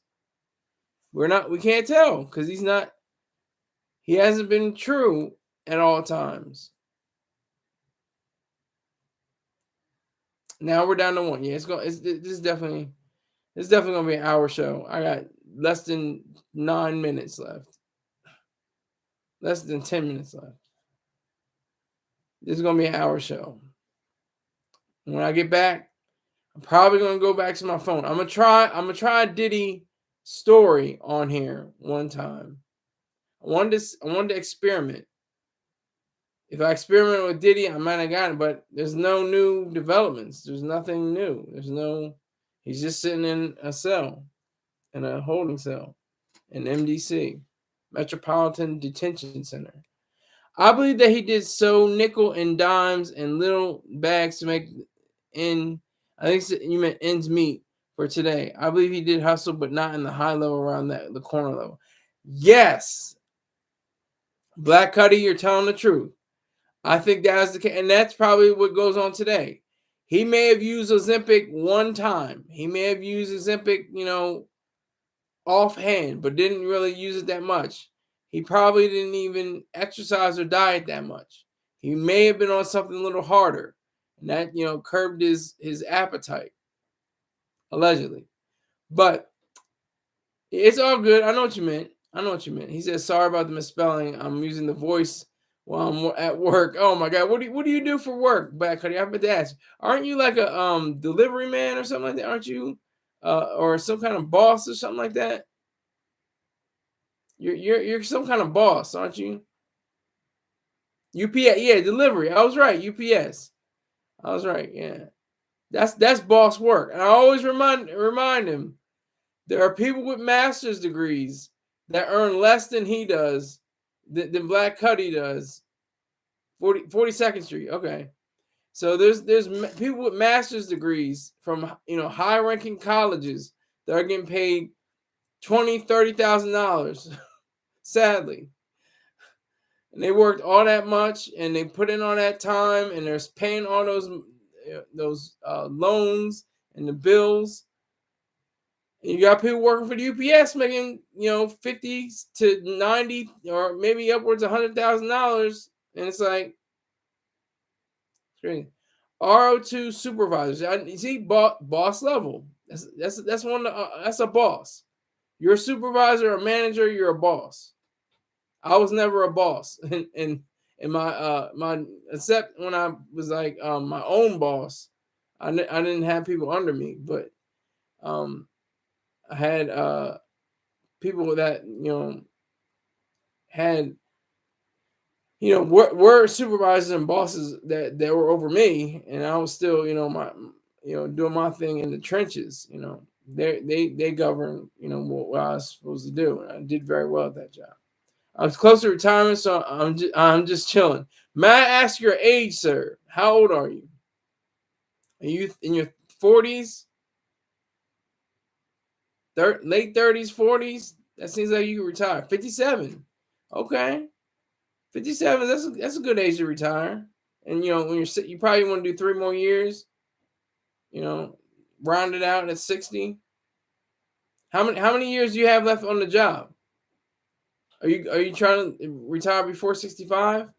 We can't tell because he hasn't been true at all times. Now we're down to one. Yeah, this is definitely gonna be an hour show. I got less than 9 minutes left. Less than 10 minutes left. This is gonna be an hour show. When I get back, I'm probably gonna go back to my phone. I'm gonna try Diddy story on here one time. I wanted to experiment. If I experiment with Diddy, I might have gotten it, but there's no new developments. There's nothing new. He's just sitting in a cell, in a holding cell, in MDC, Metropolitan Detention Center. I believe that he did so nickel and dimes and little bags to make I think you meant ends meet for today. I believe he did hustle, but not in the high level around the corner level. Yes. Black Cuddy, you're telling the truth. I think that's the case, and that's probably what goes on today. He may have used Ozempic one time. He may have used Ozempic, offhand, but didn't really use it that much. He probably didn't even exercise or diet that much. He may have been on something a little harder, and that curbed his appetite, allegedly. But it's all good. I know what you meant. He said, sorry about the misspelling. I'm using the voice while I'm at work. Oh my God. What do you do for work, Black Cuddy? I've been to ask. Aren't you like a delivery man or something like that? Aren't you or some kind of boss or something like that? You're some kind of boss, aren't you? UPS, yeah, delivery. I was right. UPS. I was right. Yeah. That's boss work. And I always remind him, there are people with master's degrees that earn less than he does, than Black Cuddy does. 42nd Street. Okay. So there's people with master's degrees from high ranking colleges that are getting paid $20,000-$30,000, sadly. And they worked all that much and they put in all that time and they're paying all those loans and the bills. And you got people working for the UPS making 50 to 90 or maybe upwards of $100,000, and it's like crazy. RO2 supervisors. You see, boss level. That's one. That's a boss. You're a supervisor, a manager. You're a boss. I was never a boss, and my except when I was like my own boss, I didn't have people under me, but I had people that had were supervisors and bosses that were over me, and I was still doing my thing in the trenches. They govern what I was supposed to do, and I did very well at that job. I was close to retirement, so I'm just chilling. May I ask your age, sir? How old are you? Are you in your 40s? Late 30s, 40s? That seems like you can retire. 57. Okay. 57, that's a good age to retire. And when you probably want to do 3 more years, round it out at 60. How many years do you have left on the job? Are you trying to retire before 65?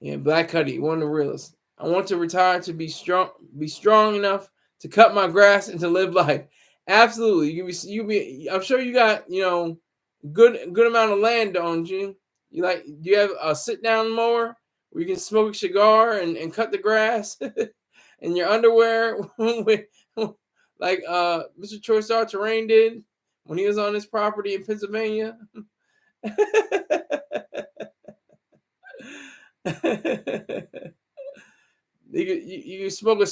Yeah, Black Cuddy, one of the realest. I want to retire to be strong enough to cut my grass and to live life. Absolutely. I'm sure you got, good amount of land, don't you? Do you have a sit down mower where you can smoke a cigar and cut the grass in your underwear like Mr. Troy Star Terrain did when he was on his property in Pennsylvania? You can smoke a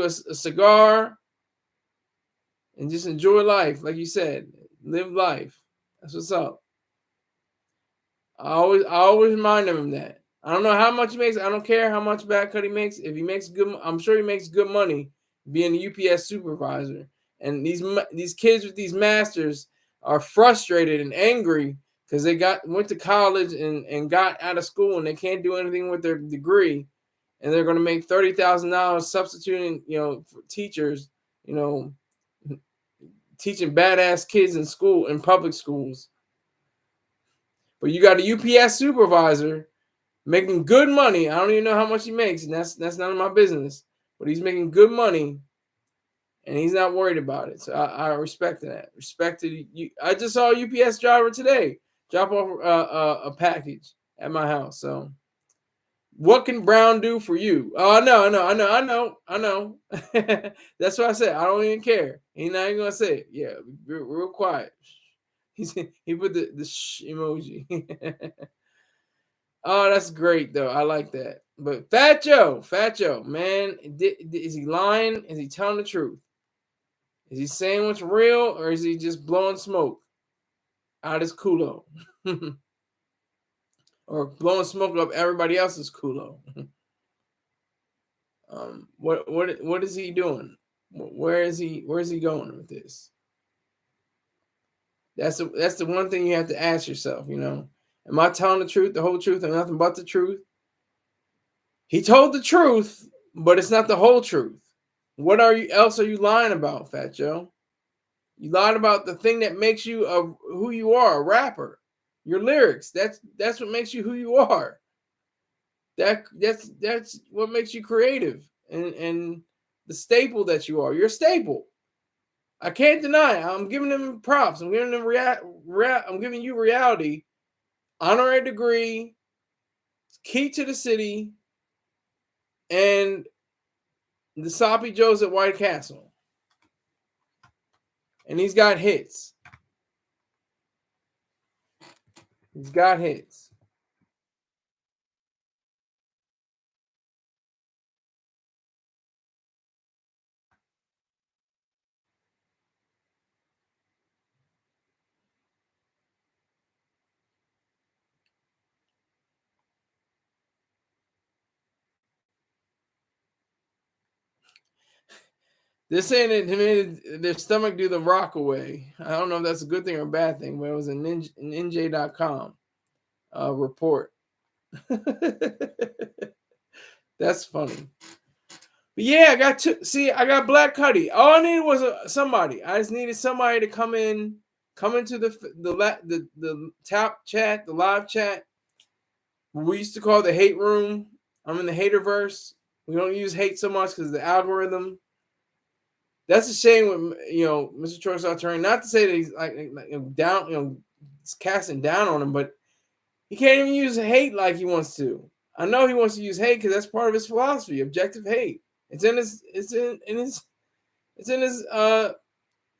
cigar and just enjoy life, like you said. Live life. That's what's up. I always remind him of that. I don't know how much he makes. I don't care how much bad cut he makes. If he makes good, I'm sure he makes good money being a UPS supervisor. And these kids with these masters are frustrated and angry because they went to college and got out of school and they can't do anything with their degree, and they're going to make $30,000 substituting, for teachers, teaching badass kids in school in public schools. But you got a UPS supervisor making good money. I don't even know how much he makes, and that's none of my business. But he's making good money, and he's not worried about it. So I respect that. Respected you. I just saw a UPS driver today drop off a package at my house. So what can Brown do for you? Oh, I know. That's what I said. I don't even care. He's not even gonna say it. Yeah, real quiet. He put the shh emoji. Oh, that's great though. I like that. But Fat Joe, man, is he lying? Is he telling the truth? Is he saying what's real, or is he just blowing smoke out his culo, or blowing smoke up everybody else's culo? What is he doing? Where is he going with this? That's the one thing you have to ask yourself. Am I telling the truth, the whole truth, and nothing but the truth? He told the truth, but it's not the whole truth. What else are you lying about, Fat Joe? You lied about the thing that makes you who you are, a rapper. Your lyrics. That's what makes you who you are. That's what makes you creative and the staple that you are. You're a staple. I can't deny it. I'm giving them props. I'm giving them I'm giving you reality. Honorary degree, key to the city, and the Sloppy Joes at White Castle. And he's got hits. He's got hits. They're saying it made their stomach do the rock away. I don't know if that's a good thing or a bad thing, but it was an NJ.com report. That's funny. But yeah, I got Black Cuddy. All I needed was somebody. I just needed somebody to come into the top chat, the live chat. We used to call the hate room. I'm in the haterverse. We don't use hate so much because of the algorithm. That's a shame with Mr. Troy Turner. Not to say that he's like down, he's casting down on him, but he can't even use hate like he wants to. I know he wants to use hate because that's part of his philosophy, objective hate. It's in his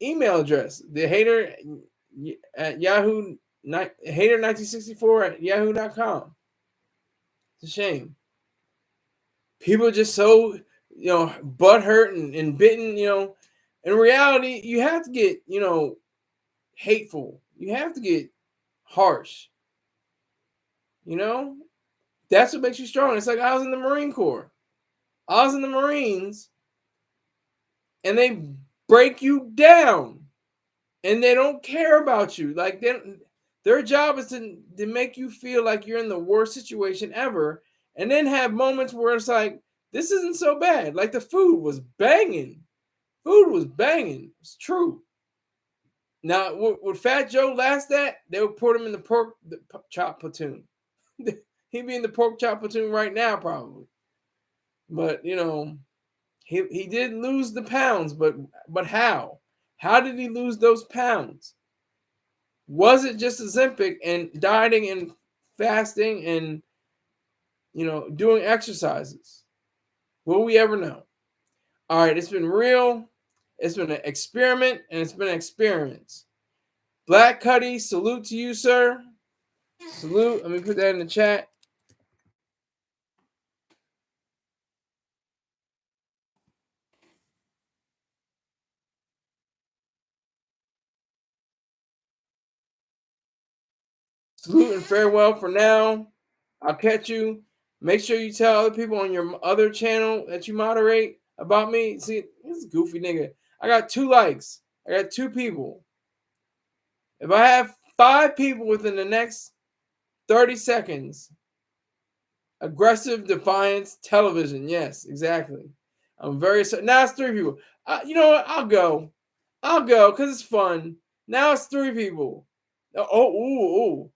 email address. The hater at Yahoo, hater 1964 at yahoo.com. It's a shame. People are just so butthurt and bitten. In reality, you have to get hateful. You have to get harsh. That's what makes you strong. It's like I was in the Marine Corps. I was in the Marines, and they break you down, and they don't care about you. Like their job is to make you feel like you're in the worst situation ever, and then have moments where it's like, this isn't so bad. Like the food was banging. Food was banging. It's true. Now, would Fat Joe last that? They would put him in the pork chop platoon. He'd be in the pork chop platoon right now, probably. But he did lose the pounds. But how? How did he lose those pounds? Was it just Ozempic and dieting and fasting and doing exercises? Will we ever know? All right, it's been real. It's been an experiment, and it's been an experience. Black Cuddy, salute to you, sir. Salute. Let me put that in the chat. Salute and farewell for now. I'll catch you. Make sure you tell other people on your other channel that you moderate about me. See, this is goofy nigga. I got 2 likes. I got 2 people. If I have 5 people within the next 30 seconds, aggressive defiance television. Yes, exactly. I'm very now it's 3 people. You know what? I'll go because it's fun. Now it's 3 people. Oh.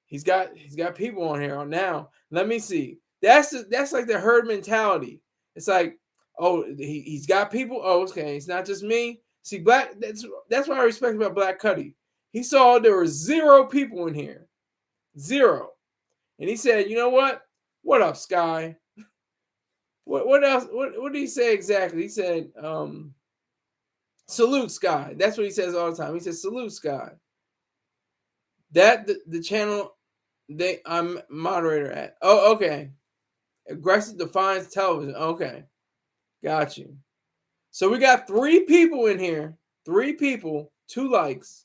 He's got people on here now. Let me see. That's like the herd mentality. It's like, oh, he's got people. Oh, okay. It's not just me. See, Black. That's what I respect about Black Cuddy. He saw there were 0 people in here, 0, and he said, you know what? What up, Sky? What else? What did he say exactly? He said, salute, Sky. That's what he says all the time. He says, salute, Sky. That the channel I'm moderator at. Oh, okay. Aggressive Defiance Television. Okay. Got you. So we got 3 people in here. 3 people, 2 likes.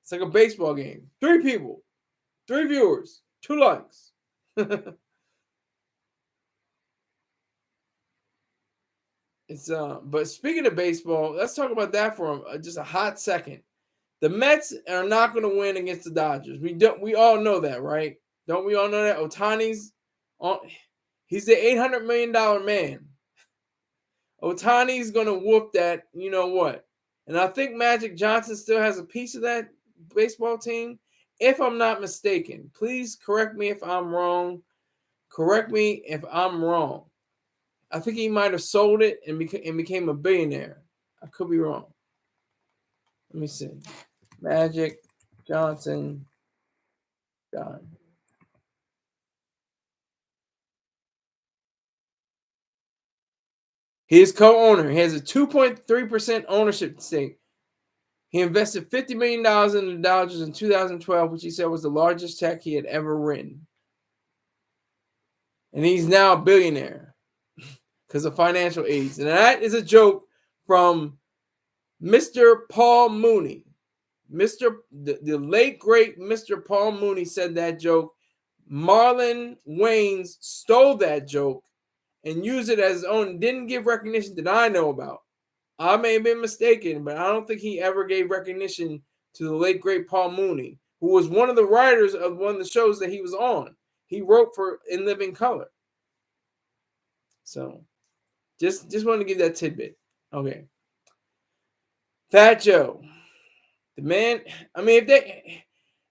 It's like a baseball game. 3 people, 3 viewers, 2 likes. It's but speaking of baseball, let's talk about that for just a hot second. The Mets are not going to win against the Dodgers. We all know that, right? Don't we all know that? Ohtani's on. He's the $800 million man. Ohtani's going to whoop that, you know what? And I think Magic Johnson still has a piece of that baseball team, if I'm not mistaken. Please correct me if I'm wrong. Correct me if I'm wrong. I think he might have sold it and became a billionaire. I could be wrong. Let me see. Magic Johnson. God. He is co-owner. He has a 2.3% ownership stake. He invested $50 million in the Dodgers in 2012, which he said was the largest check he had ever written. And he's now a billionaire because of financial aids. And that is a joke from Mr. Paul Mooney. The late, great Mr. Paul Mooney said that joke. Marlon Wayans stole that joke and used it as his own. Didn't give recognition that I know about. I may have been mistaken, but I don't think he ever gave recognition to the late, great Paul Mooney, who was one of the writers of one of the shows that he was on. He wrote for In Living Color. So, just wanted to give that tidbit. Okay. Fat Joe. The man, I mean,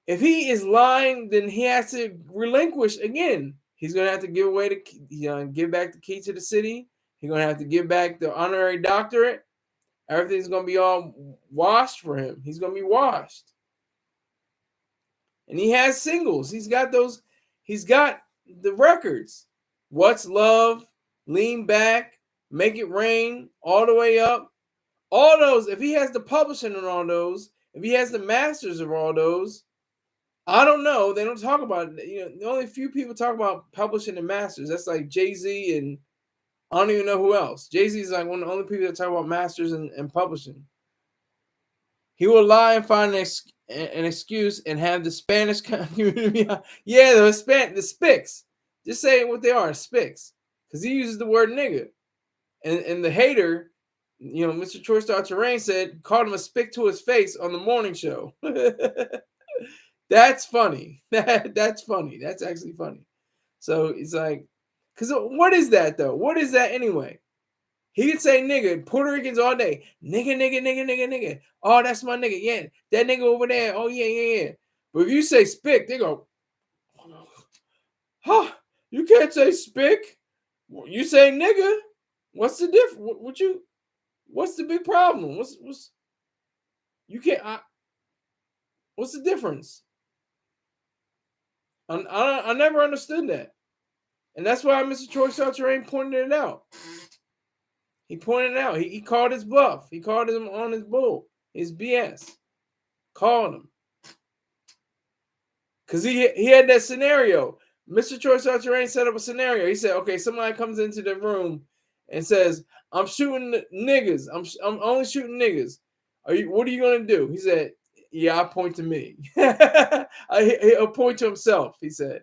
if he is lying, then he has to relinquish again. He's gonna have to give back the key to the city. He's gonna have to give back the honorary doctorate. Everything's gonna be all washed for him. He's gonna be washed. And he has singles. He's got the records. What's Love, Lean Back, Make It Rain, All the Way Up. All those, if he has the publishing on all those, if he has the masters of all those, I don't know. They don't talk about it. You know, the only few people talk about publishing and masters. That's like Jay-Z and I don't even know who else. Jay-Z is like one of the only people that talk about masters and publishing. He will lie and find an excuse and have the Spanish community. Yeah, the spics. Just say what they are, spics. Because he uses the word nigga. And the hater, you know, Mr. Troy Star Terrain called him a spick to his face on the morning show. That's funny. That's funny. That's actually funny. So it's like, because what is that though? What is that anyway? He could say nigga, Puerto Ricans all day. Nigga. Oh, that's my nigga. Yeah, that nigga over there. Oh, yeah. But if you say spick, they go, huh? You can't say spick. You say nigga. What's the difference? What's the big problem? What's you can't? What's the difference? I never understood that, and that's why Mr. Troy Sarterain pointed it out. He pointed it out. He called his bluff. He called him on his bull, his BS. Called him because he had that scenario. Mr. Troy Sarterain set up a scenario. He said, "Okay, somebody comes into the room and says, I'm shooting niggas. I'm only shooting niggas. What are you gonna do?" He said, Yeah, I point to me. He'll point to himself, he said.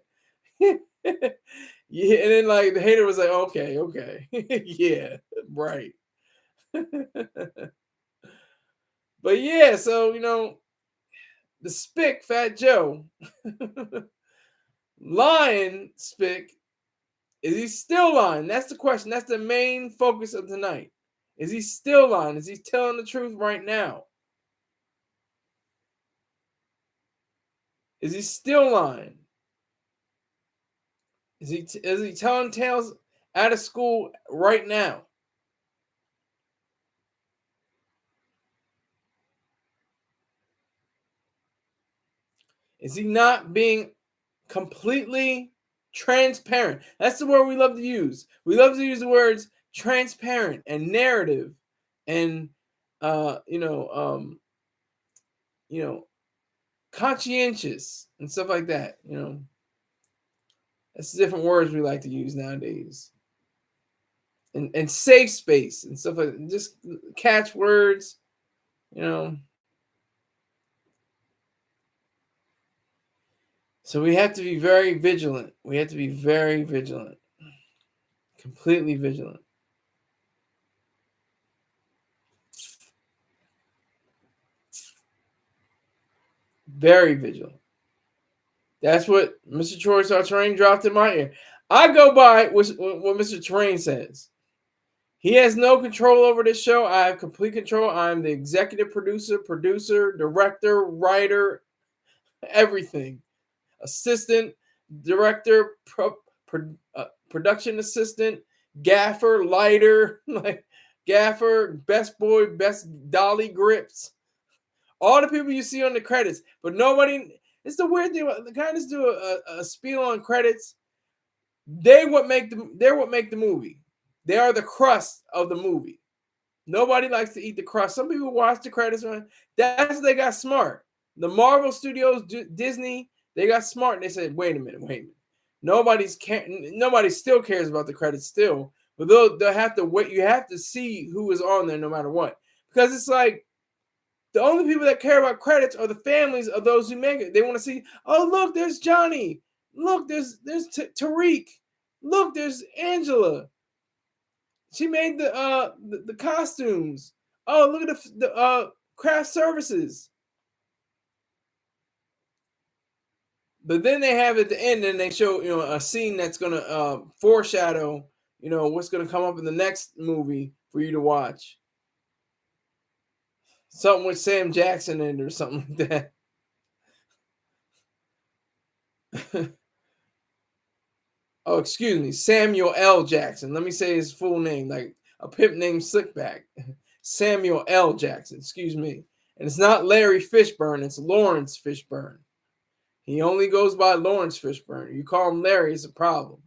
Yeah, and then like the hater was like, okay. Yeah, right. But yeah, so the Spick, Fat Joe, lying Spick, is he still lying? That's the question. That's the main focus of tonight. Is he still lying? Is he telling the truth right now? Is he still lying? Is he telling tales out of school right now? Is he not being completely transparent? That's the word we love to use. We love to use the words transparent and narrative and uh you know um you know conscientious and stuff like that. That's the different words we like to use nowadays. And safe space and stuff like that. Just catchwords, you know. So we have to be very vigilant. We have to be very vigilant. Completely vigilant. Very vigilant. That's what Mr. Troy Sartrain dropped in my ear. I go by what Mr. Terrain says. He has no control over this show. I have complete control. I'm the executive producer, director, writer, everything. Assistant, director, production assistant, gaffer, lighter, like gaffer, best boy, best dolly grips. All the people you see on the credits, but nobody. It's the weird thing. The guys do a spiel on credits. They're what make the movie. They are the crust of the movie. Nobody likes to eat the crust. Some people watch the credits. That's they got smart. The Marvel Studios, Disney, they got smart and they said, wait a minute. Nobody still cares about the credits still, but they'll have to wait. You have to see who is on there no matter what, because it's like the only people that care about credits are the families of those who make it. They want to see, oh look, there's Johnny. Look, there's Tariq. Look, there's Angela. She made the costumes. Oh, look at the craft services. But then they have at the end, and they show a scene that's gonna foreshadow what's gonna come up in the next movie for you to watch. Something with Sam Jackson in it or something like that. Oh, excuse me, Samuel L. Jackson. Let me say his full name, like a pimp named Slickback. Samuel L. Jackson, excuse me. And it's not Larry Fishburne, it's Lawrence Fishburne. He only goes by Lawrence Fishburne. You call him Larry, it's a problem.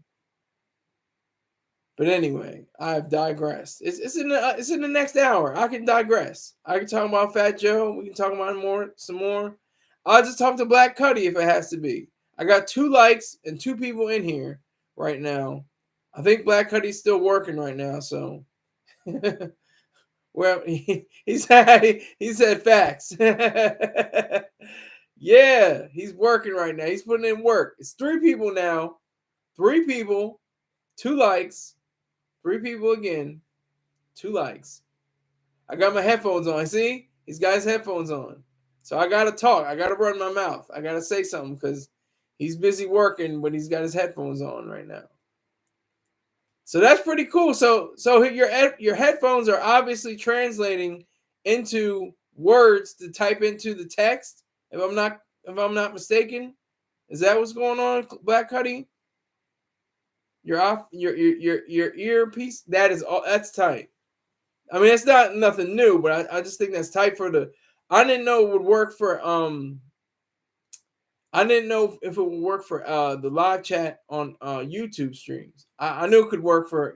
But anyway, I've digressed. It's in the next hour. I can digress. I can talk about Fat Joe. We can talk about some more. I'll just talk to Black Cuddy if it has to be. I got 2 likes and 2 people in here right now. I think Black Cuddy's still working right now, so well, he said facts. Yeah, he's working right now. He's putting in work. It's 3 people now. 3 people, 2 likes. 3 people again, 2 likes. I got my headphones on. See? He's got his headphones on. So I got to talk. I got to run my mouth. I got to say something because he's busy working, but he's got his headphones on right now. So that's pretty cool. So your headphones are obviously translating into words to type into the text. If I'm not mistaken, is that what's going on, Black Cuddy? You're off your earpiece. That's tight. I mean, it's not nothing new, but I just think that's tight for the. I didn't know it would work for I didn't know if it would work for the live chat on YouTube streams. I knew it could work for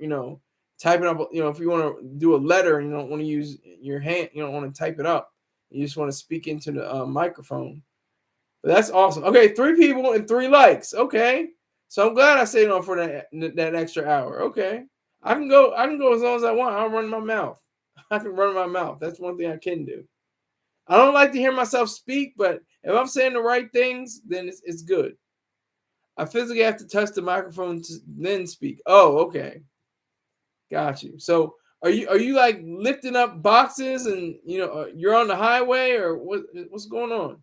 typing up. If you want to do a letter and you don't want to use your hand, you don't want to type it up. You just want to speak into the microphone. But that's awesome. Okay, 3 people and 3 likes. Okay. So I'm glad I stayed on for that extra hour. Okay. I can go as long as I want. I'll run my mouth. I can run my mouth. That's one thing I can do. I don't like to hear myself speak, but if I'm saying the right things, then it's good. I physically have to touch the microphone to then speak. Oh, okay. Got you. So are you like lifting up boxes and you're on the highway or what's going on?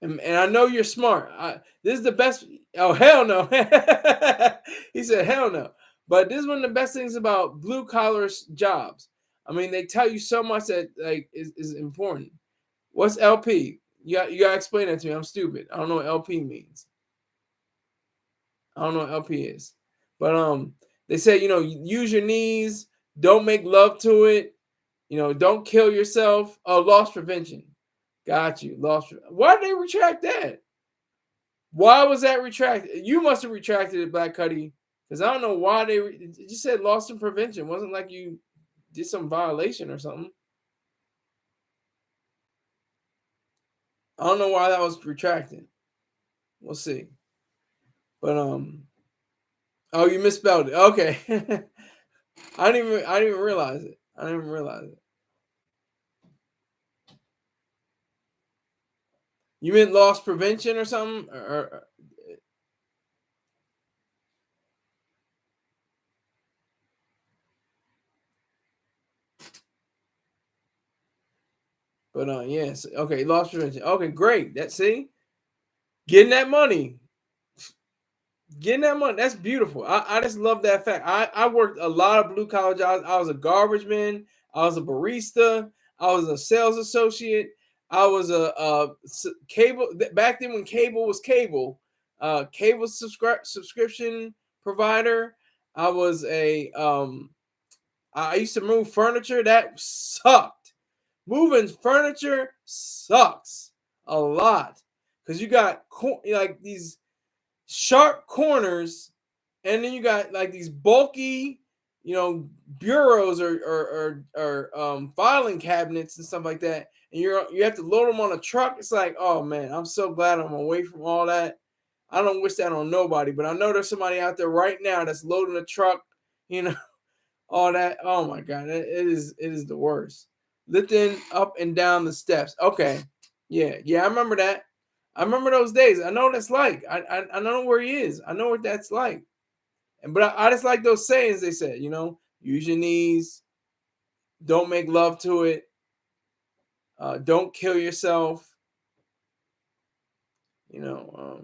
And I know you're smart. This is the best. Oh hell no! He said hell no. But this is one of the best things about blue collar jobs. I mean, they tell you so much that like is important. What's LP? You got to explain that to me. I'm stupid. I don't know what LP means. I don't know what LP is. But they say use your knees. Don't make love to it. Don't kill yourself. Oh, loss prevention. Got you. Why did they retract that? Why was that retracted? You must have retracted it, Black Cuddy, because I don't know why it just said loss in prevention. It wasn't like you did some violation or something. I don't know why that was retracted. We'll see. But oh, you misspelled it. Okay. I didn't even realize it. You meant loss prevention or something? But yes, okay, loss prevention. Okay, great. See, getting that money. That's beautiful. I just love that fact. I worked a lot of blue collar jobs. I was a garbage man. I was a barista. I was a sales associate. I was a cable back then when cable was cable. Cable subscription provider. I was I used to move furniture. That sucked. Moving furniture sucks a lot because you got like these sharp corners, and then you got like these bulky, bureaus or filing cabinets and stuff like that, and you have to load them on a truck. It's like, oh man, I'm so glad I'm away from all that. I don't wish that on nobody, but I know there's somebody out there right now that's loading a truck, all that. Oh my god, it is the worst. Lifting up and down the steps. Okay, yeah, I remember that. I remember those days. I know what that's like. I know where he is. I know what that's like. But I just like those sayings they said. Use your knees. Don't make love to it. Don't kill yourself. And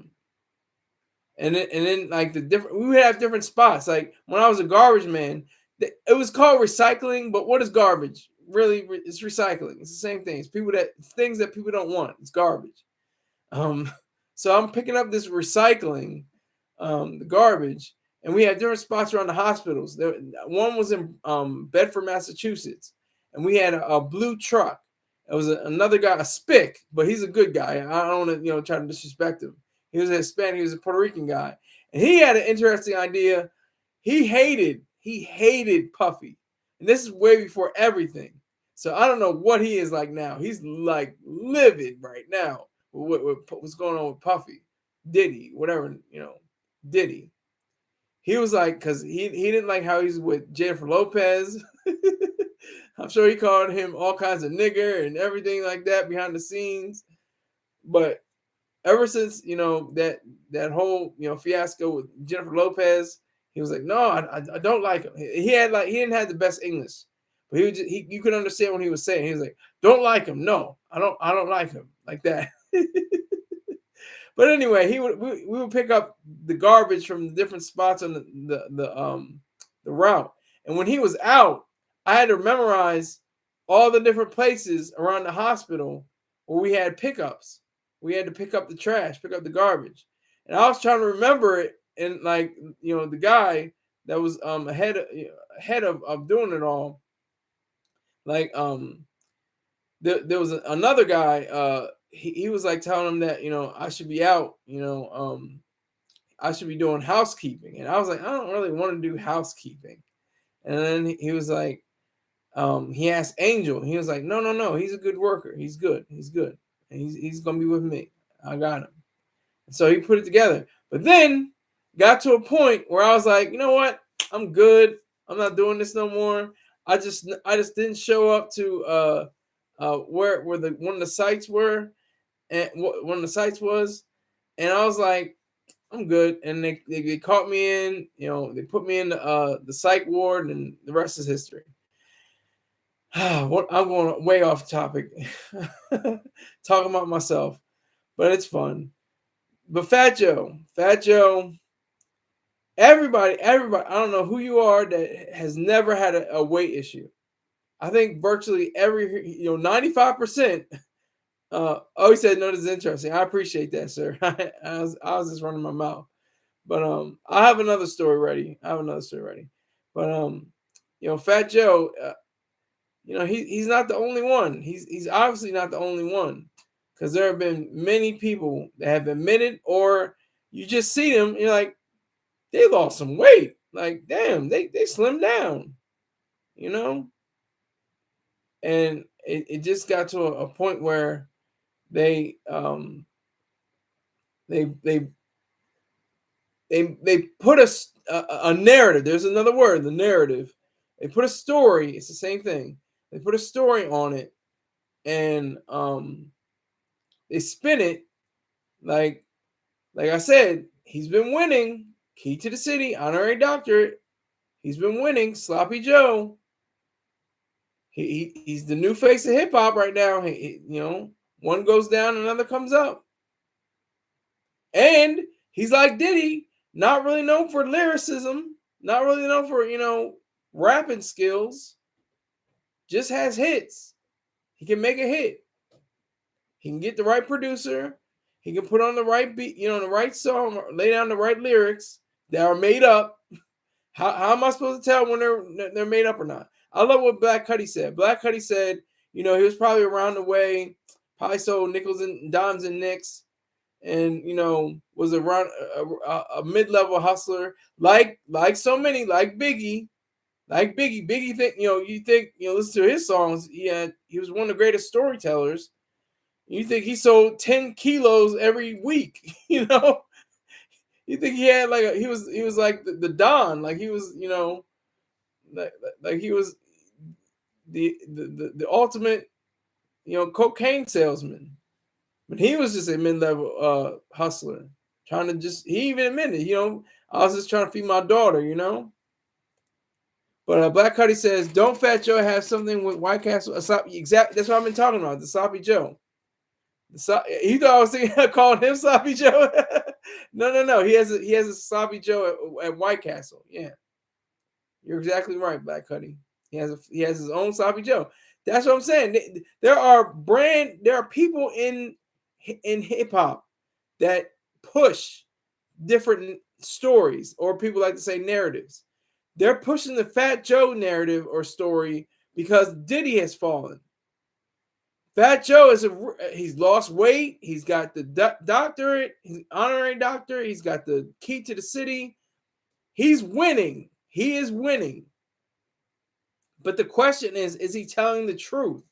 then like we would have different spots. Like when I was a garbage man, it was called recycling. But what is garbage? Really, it's recycling. It's the same thing. It's things that people don't want. It's garbage. So I'm picking up this recycling, the garbage, and we had different spots around the hospitals. One was in Bedford, Massachusetts, and we had a blue truck. It was another guy, a Spick, but he's a good guy. I don't want to try to disrespect him. He was a Hispanic. He was a Puerto Rican guy, and he had an interesting idea. He hated Puffy, and this is way before everything. So I don't know what he is like now. He's like livid right now. What's going on with Puffy, Diddy, whatever, Diddy. He was like, because he didn't like how he's with Jennifer Lopez. I'm sure he called him all kinds of nigger and everything like that behind the scenes. But ever since that whole fiasco with Jennifer Lopez, he was like, no, I don't like him. He didn't have the best English, but you could understand what he was saying. He was like, don't like him. No, I don't like him like that. But anyway, we would pick up the garbage from the different spots on the route, and when he was out, I had to memorize all the different places around the hospital where we had pickups. We had to pick up the trash, pick up the garbage, and I was trying to remember it. And like the guy that was ahead of doing it all, like there was another guy. He was like telling him that I should be out. I should be doing housekeeping, and I was like, I don't really want to do housekeeping. And then he was like, he asked Angel. He was like, no, he's a good worker. He's good, and he's gonna be with me. I got him. And so he put it together. But then got to a point where I was like, you know what? I'm good. I'm not doing this no more. I just didn't show up to where the one of the sites were, and one of the sites was, and I was like, I'm good. And they caught me in, they put me in the psych ward, and the rest is history. I'm going way off topic, talking about myself, but it's fun. But Fat Joe, everybody, I don't know who you are that has never had a weight issue. I think virtually 95%. He said, no, this is interesting. I appreciate that, sir. I was just running my mouth. But I have another story ready. But Fat Joe, he's not the only one. He's obviously not the only one, because there have been many people that have admitted, or you just see them, you're like, they lost some weight. Like, damn, they slimmed down, and it just got to a point where they put a narrative. There's another word, the narrative. They put a story. It's the same thing. They put a story on it, and they spin it like I said. He's been winning. Key to the city, honorary doctorate. He's been winning. Sloppy Joe. He's the new face of hip hop right now. One goes down, another comes up, and he's like Diddy. Not really known for lyricism, not really known for, rapping skills. Just has hits. He can make a hit. He can get the right producer. He can put on the right beat, the right song, lay down the right lyrics that are made up. How am I supposed to tell when they're made up or not? I love what Black Cuddy said. Black Cuddy said, he was probably around the way, probably sold nickels and dimes and nicks, and was around a mid-level hustler, like so many, like Biggie. Biggie think, listen to his songs, he was one of the greatest storytellers. You think he sold 10 kilos every week, you think he had he was like the Don, like he was, like he was the ultimate, cocaine salesman. But he was just a mid-level hustler, trying to he even admitted, I was just trying to feed my daughter, But Black Cuddy says, don't Fat Joe have something with White Castle? Exactly, that's what I've been talking about, the Sloppy Joe. He thought I was thinking calling him Sloppy Joe. No. He has a Sloppy Joe at White Castle. Yeah, you're exactly right, Black Cuddy. He has his own Sloppy Joe. That's what I'm saying. There are people in hip hop that push different stories, or people like to say narratives. They're pushing the Fat Joe narrative or story because Diddy has fallen. Fat Joe he's lost weight. He's got the doctorate, he's honorary doctor. He's got the key to the city. He's winning. He is winning. But the question is he telling the truth?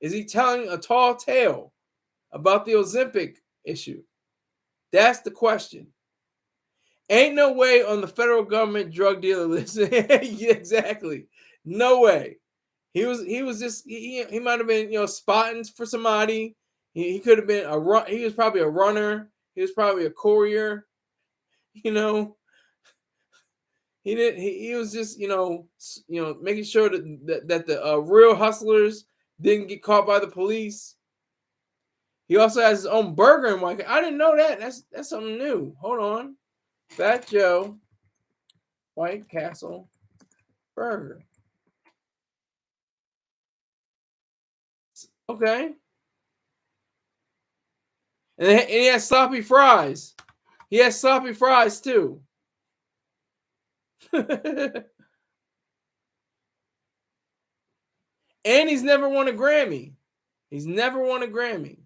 Is he telling a tall tale about the Ozempic issue? That's the question. Ain't no way on the federal government drug dealer list. Exactly. No way. He was just he might have been spotting for somebody. He could have been he was probably a runner. He was probably a courier. He was just making sure that the real hustlers didn't get caught by the police. He also has his own burger in White. I didn't know that. That's something new. Hold on. Fat Joe White Castle burger. Okay. And he has sloppy fries. He has sloppy fries too. And he's never won a Grammy. He's never won a Grammy.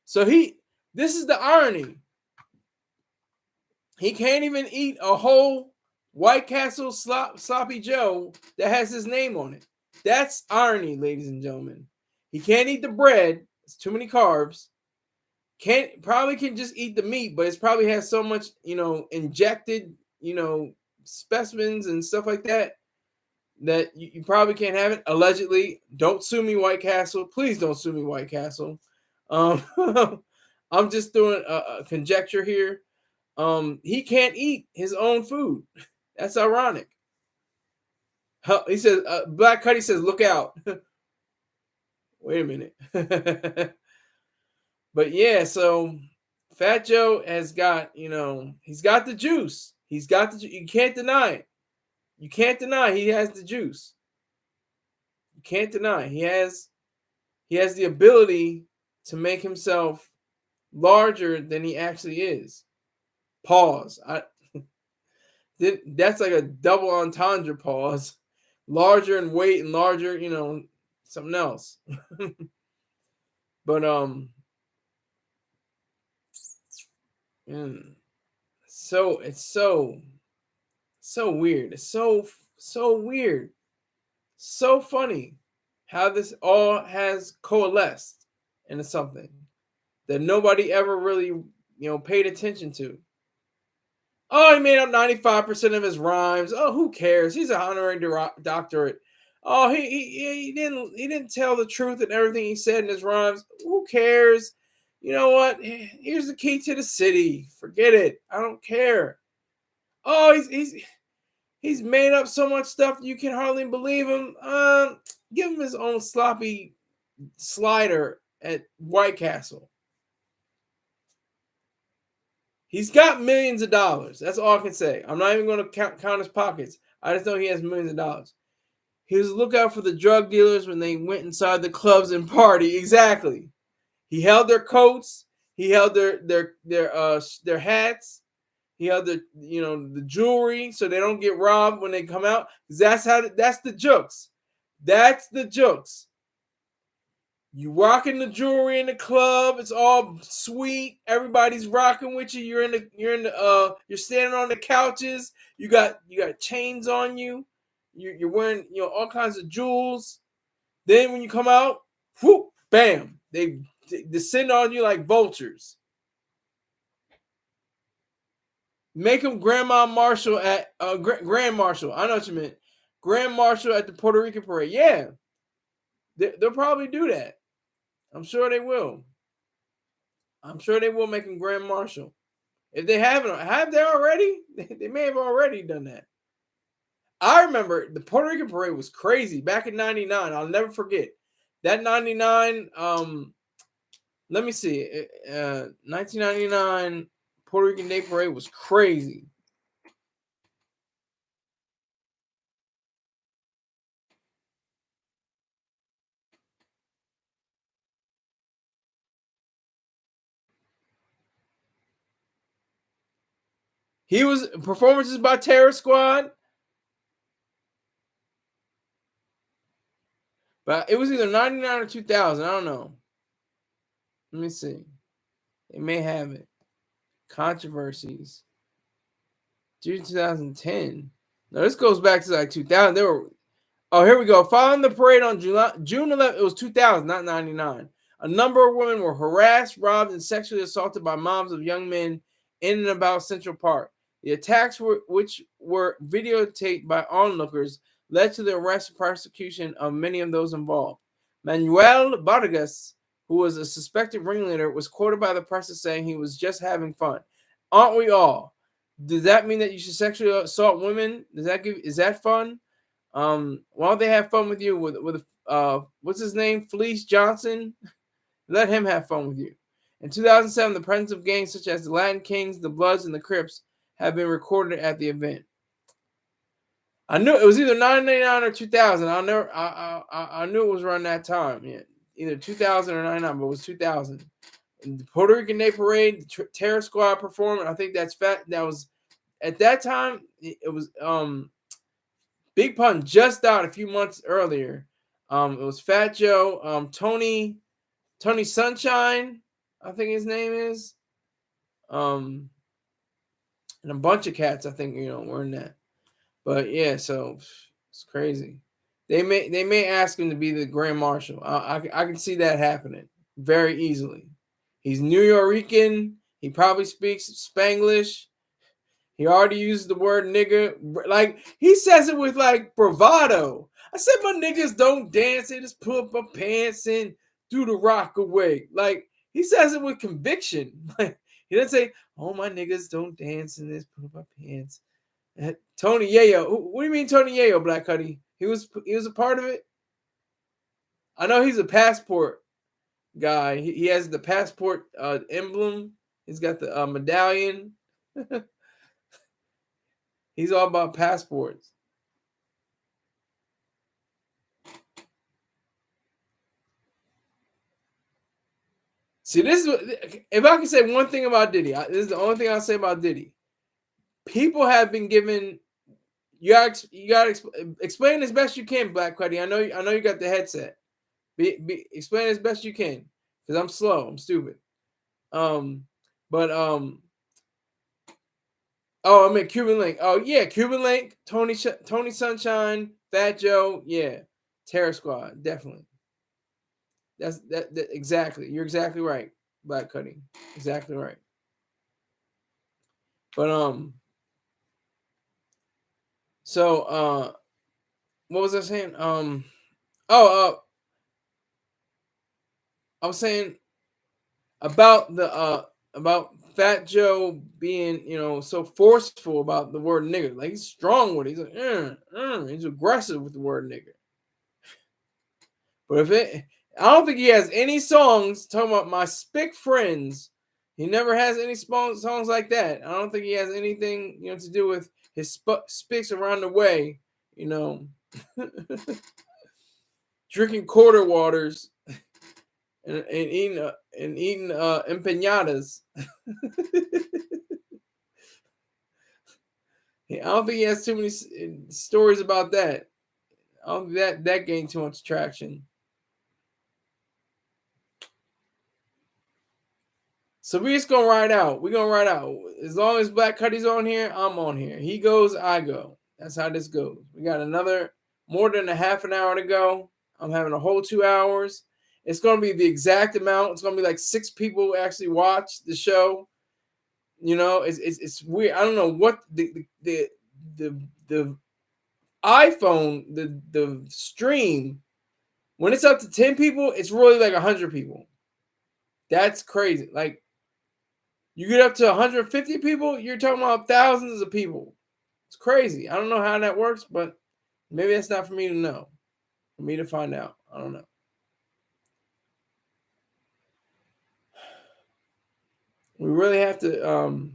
So this is the irony. He can't even eat a whole White Castle sloppy Joe that has his name on it. That's irony, ladies and gentlemen. He can't eat the bread. It's too many carbs. Probably can just eat the meat, but it probably has so much, injected, specimens and stuff like that that you probably can't have it. Allegedly, don't sue me, White Castle. Please don't sue me, White Castle. Um, I'm just doing a conjecture here. He can't eat his own food. That's ironic. He says, Black Cuddy says, look out. Wait a minute. But yeah, so Fat Joe has got, he's got the juice. He's got the you can't deny it. You can't deny he has the juice. You can't deny he has the ability to make himself larger than he actually is. Pause. That's like a double entendre pause. Larger in weight and larger, something else. But so it's so weird. It's so weird. So funny how this all has coalesced into something that nobody ever really, paid attention to. Oh, he made up 95% of his rhymes. Oh, who cares? He's a honorary doctorate. Oh, he didn't tell the truth in everything he said in his rhymes. Who cares? You know what? Here's the key to the city. Forget it. I don't care. Oh, he's made up so much stuff you can hardly believe him. Give him his own sloppy slider at White Castle. He's got millions of dollars. That's all I can say. I'm not even going to count his pockets. I just know he has millions of dollars. He was lookout for the drug dealers when they went inside the clubs and party. Exactly. He held their coats. He held their hats. He held the jewelry so they don't get robbed when they come out. That's the jokes. That's the jokes. You rocking the jewelry in the club. It's all sweet. Everybody's rocking with you. You're standing on the couches. You got chains on you. You're wearing all kinds of jewels. Then when you come out, whoop, bam, they descend on you like vultures. Make them Grandma Marshal at Grand Marshal. I know what you meant. Grand Marshal at the Puerto Rican parade. Yeah, they'll probably do that. I'm sure they will. I'm sure they will make him Grand Marshal. If they haven't, have they already? They may have already done that. I remember the Puerto Rican parade was crazy back in '99. I'll never forget that '99. Let me see. 1999 Puerto Rican Day Parade was crazy. He was performances by Terror Squad. But it was either 99 or 2000. I don't know. Let me see. They may have it. Controversies. June 2010. No, this goes back to like 2000. Oh, here we go. Following the parade on June 11th, it was 2000, not 99. A number of women were harassed, robbed, and sexually assaulted by mobs of young men in and about Central Park. The attacks, which were videotaped by onlookers, led to the arrest and prosecution of many of those involved. Manuel Vargas, who was a suspected ringleader, was quoted by the press as saying he was just having fun. Aren't we all? Does that mean that you should sexually assault women? Is that fun? Why don't they have fun with you with what's his name? Felice Johnson? Let him have fun with you. In 2007, the presence of gangs such as the Latin Kings, the Bloods, and the Crips have been recorded at the event. I knew it was either 1999 or 2000. I knew it was around that time. Yeah, either 2000 or 99, but it was 2000. And the Puerto Rican Day Parade, the Terror Squad performed. I think that was at that time. It was Big Pun just died a few months earlier. It was Fat Joe, Tony Sunshine, I think his name is, and a bunch of cats. I think were in that. But yeah, so it's crazy. They may ask him to be the grand marshal. I can see that happening very easily. He's New Yorican. He probably speaks Spanglish. He already used the word nigga. Like, he says it with like bravado. I said my niggas don't dance. They just pull up my pants and do the rock away. Like, he says it with conviction. Like, he doesn't say, "Oh, my niggas don't dance and just pull up my pants." Tony Yayo. What do you mean, Tony Yayo, Black Cuddy? He was a part of it. I know he's a passport guy. He has the passport emblem. He's got the medallion. He's all about passports. See, this is if I can say one thing about Diddy. This is the only thing I'll say about Diddy. People have been given. You got explain as best you can, Black Cuddy. I know you got the headset. Explain as best you can, because I'm slow. I'm stupid. Oh, I mean Cuban Link. Oh yeah, Cuban Link, Tony Sunshine, Fat Joe, yeah, Terror Squad, definitely. That's that exactly. You're exactly right, Black Cuddy. Exactly right. But so what was I saying? I was saying about the about Fat Joe being, so forceful about the word nigger. Like, he's strong with it. He's like, he's aggressive with the word nigger. But I don't think he has any songs talking about my spick friends. He never has any songs like that. I don't think he has anything, to do with his spicks around the way, drinking quarter waters and eating empanadas. I don't think he has too many stories about that. I don't think that gained too much traction. So we just gonna ride out. We're gonna ride out. As long as Black Cuddy's on here, I'm on here. He goes, I go. That's how this goes. We got more than a half an hour to go. I'm having a whole 2 hours. It's gonna be the exact amount. It's gonna be like 6 people actually watch the show. It's weird. I don't know what the iPhone, the stream, when it's up to 10 people, it's really like 100 people. That's crazy. Like, you get up to 150 people, you're talking about thousands of people. It's crazy. I don't know how that works, but maybe that's not for me to know. For me to find out. I don't know. We really have to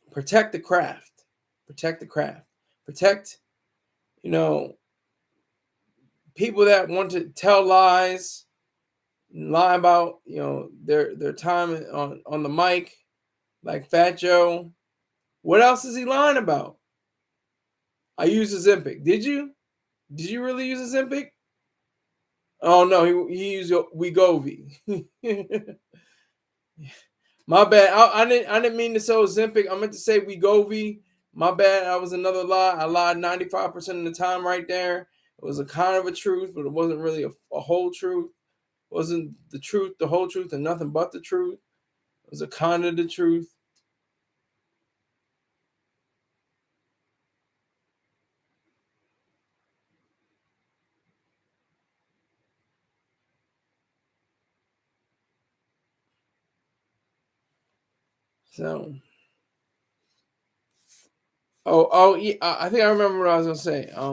protect the craft. Protect the craft. Protect, people that want to tell lies, lie about, their time on the mic, like Fat Joe. What else is he lying about? I use Ozempic. Did you? Did you really use Ozempic? Oh no, he used Wegovy. My bad. I didn't mean to say Ozempic. I meant to say Wegovy. My bad. That was another lie. I lied 95% of the time right there. It was a kind of a truth, but it wasn't really a whole truth. It wasn't the truth, the whole truth, and nothing but the truth. It was a kind of the truth. So, yeah, I think I remember what I was gonna say. I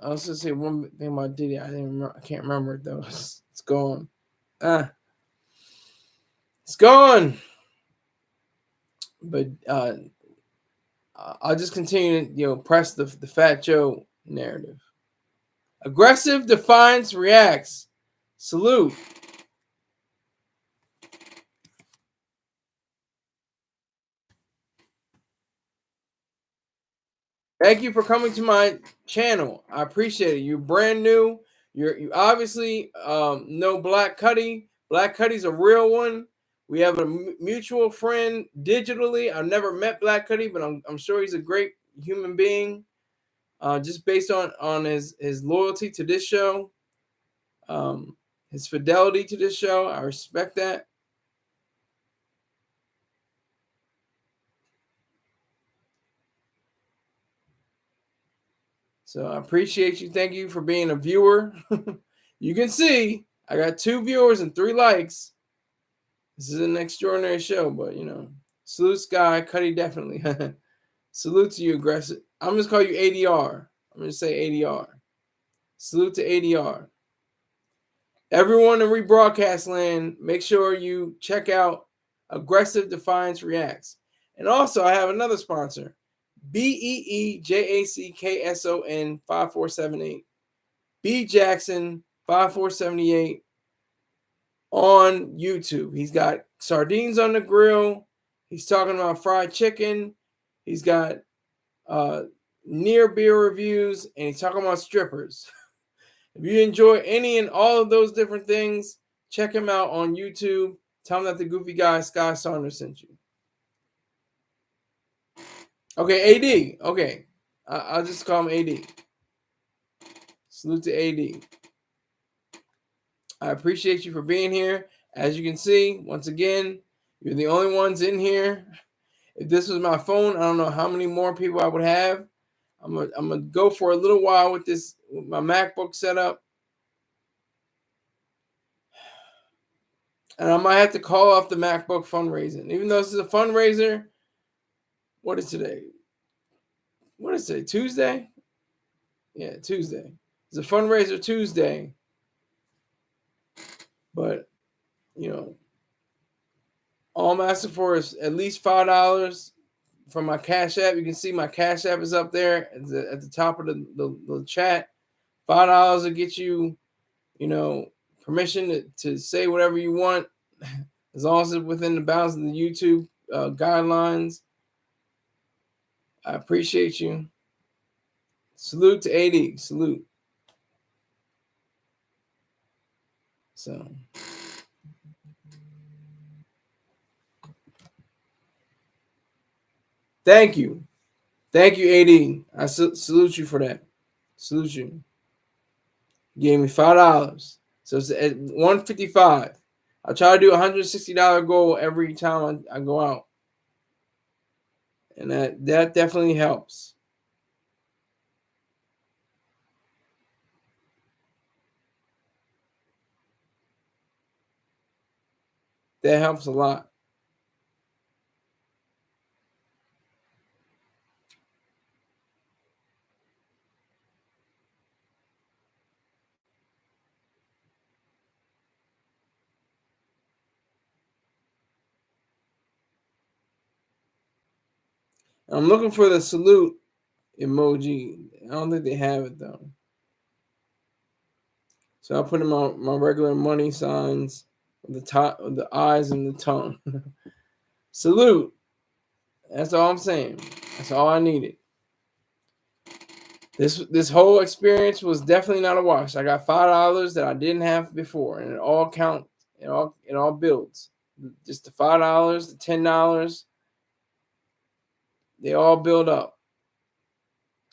was gonna say one thing about Diddy. I can't remember it though. It's gone. It's gone. But I'll just continue to press the Fat Joe narrative. Aggressive defiance reacts. Salute. Thank you for coming to my channel. I appreciate it. You're brand new. You obviously know Black Cuddy. Black Cuddy's a real one. We have a mutual friend digitally. I've never met Black Cuddy, but I'm sure he's a great human being. just based on his loyalty to this show, his fidelity to this show. I respect that. So I appreciate you. Thank you for being a viewer. You can see I got 2 viewers and 3 likes. This is an extraordinary show, but salute Sky, Cuddy definitely. Salute to you, aggressive. I'm just call you ADR. I'm gonna say ADR. Salute to ADR. Everyone in rebroadcast land, make sure you check out Aggressive Defiance Reacts. And also, I have another sponsor, BEEJACKSON 5478. B Jackson 5478 on YouTube. He's got sardines on the grill. He's talking about fried chicken. He's got near beer reviews, and he's talking about strippers. If you enjoy any and all of those different things, check him out on YouTube. Tell him that the goofy guy SkySaunders sent you. Okay, AD. Okay, I'll just call him AD. Salute to AD. I appreciate you for being here. As you can see, once again, you're the only ones in here. If this was my phone, I don't know how many more people I would have. I'm gonna go for a little while with my MacBook setup. And I might have to call off the MacBook fundraising. Even though this is a fundraiser, what is today? What is today? Tuesday? Yeah, Tuesday. It's a fundraiser Tuesday. But, all I'm asking for is at least $5 from my Cash App. You can see my Cash App is up there at the top of the chat. $5 will get you, permission to say whatever you want, as long as it's within the bounds of the YouTube guidelines. I appreciate you. Salute to AD. Salute. So, thank you. Thank you, AD. I salute you for that. Salute you. You gave me $5. So it's at $155. I try to do $160 goal every time I go out. And that definitely helps. That helps a lot. I'm looking for the salute emoji. I don't think they have it though. So I'll put in my regular money signs with the top of the eyes and the tongue. Salute. That's all I'm saying. That's all I needed. This whole experience was definitely not a wash. I got $5 that I didn't have before, and it all counts. It all builds. Just the $5, the $10, they all build up.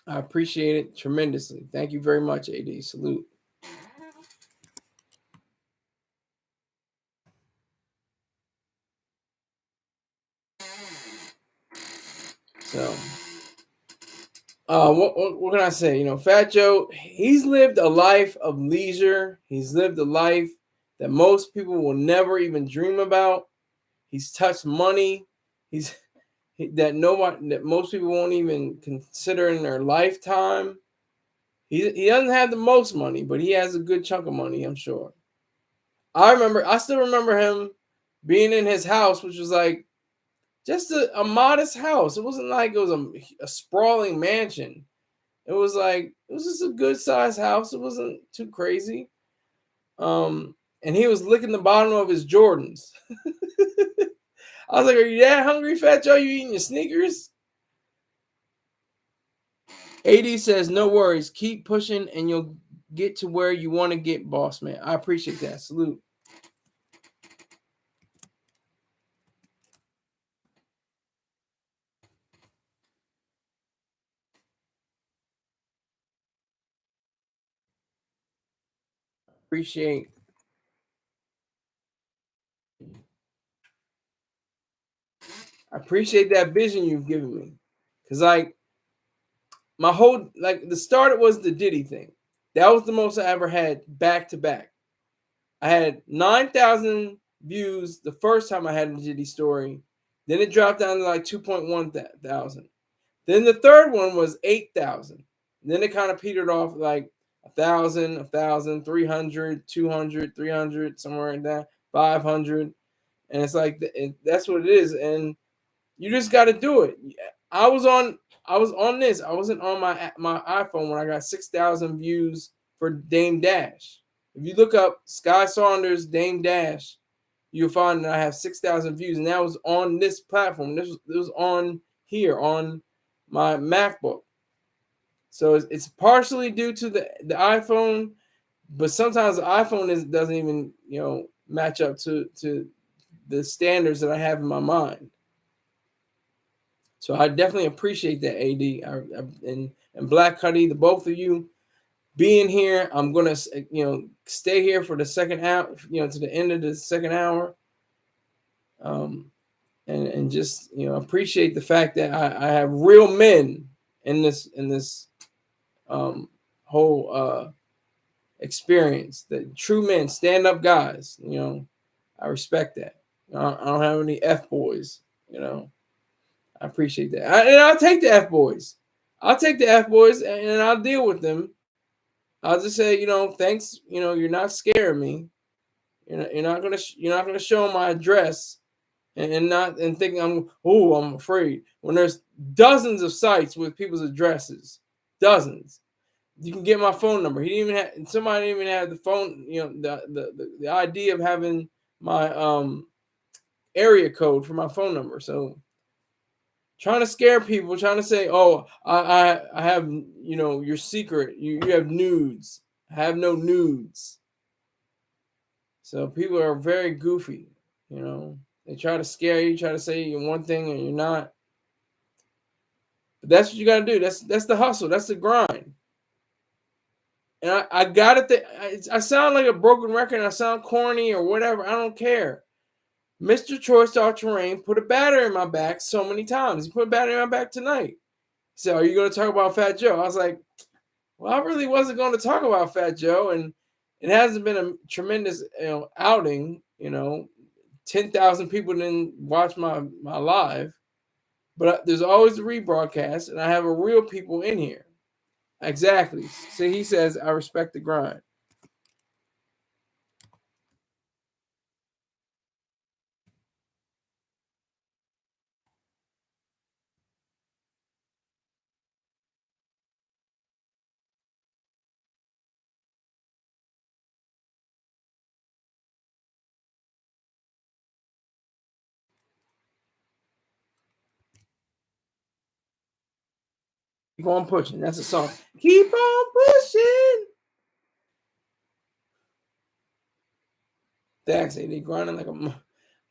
I appreciate it tremendously. Thank you very much, AD. Salute. So, what can I say? Fat Joe, he's lived a life of leisure. He's lived a life that most people will never even dream about. He's touched money. That most people won't even consider in their lifetime. He doesn't have the most money, but he has a good chunk of money, I'm sure. I still remember him being in his house, which was like just a modest house. It wasn't like it was a sprawling mansion. It was just a good sized house. It wasn't too crazy. And he was licking the bottom of his Jordans. I was like, "Are you that hungry, Fat Joe? You eating your sneakers?" AD says, "No worries. Keep pushing and you'll get to where you want to get, boss man." I appreciate that. Salute. appreciate that vision you've given me. Cause like my whole like the start was the Diddy thing. That was the most I ever had back to back. I had 9,000 views the first time I had a Diddy story. Then it dropped down to like 2.1 thousand. Then the third one was 8,000. Then it kind of petered off like 1,000, 1,000, 300, 200, 300, somewhere in that, 500. And it's like that's what it is. And you just got to do it. I was on this. I wasn't on my iPhone when I got 6,000 views for Dame Dash. If you look up SkySaunders Dame Dash, you'll find that I have 6,000 views, and that was on this platform. This was on here on my MacBook. So it's partially due to the iPhone, but sometimes the iPhone doesn't even match up to the standards that I have in my mind. So I definitely appreciate that, AD and Black Cuddy, the both of you being here. I'm gonna stay here for the second hour, to the end of the second hour. And just appreciate the fact that I have real men in this whole experience. That true men, stand up guys. I respect that. I don't have any F boys. I appreciate that. And I'll take the F boys. I'll take the F boys and I'll deal with them. I'll just say, thanks. You're not scaring me. You're not gonna show my address and thinking I'm afraid. When there's dozens of sites with people's addresses, dozens. You can get my phone number. Somebody didn't even have the phone. The idea of having my area code for my phone number. So trying to scare people, trying to say, oh, I have your secret. You have nudes. I have no nudes. So people are very goofy. They try to scare you, try to say you're one thing and you're not. But that's what you got to do. That's the hustle. That's the grind. And I got it. I sound like a broken record. I sound corny or whatever. I don't care. Mr. Choice All Terrain put a battery in my back so many times. He put a battery in my back tonight. He said, are you going to talk about Fat Joe? I was like, well, I really wasn't going to talk about Fat Joe. And it hasn't been a tremendous outing. 10,000 people didn't watch my live. But there's always the rebroadcast. And I have a real people in here. Exactly. So he says, I respect the grind. Keep on pushing. That's a song. Keep on pushing. Thanks, they grinding like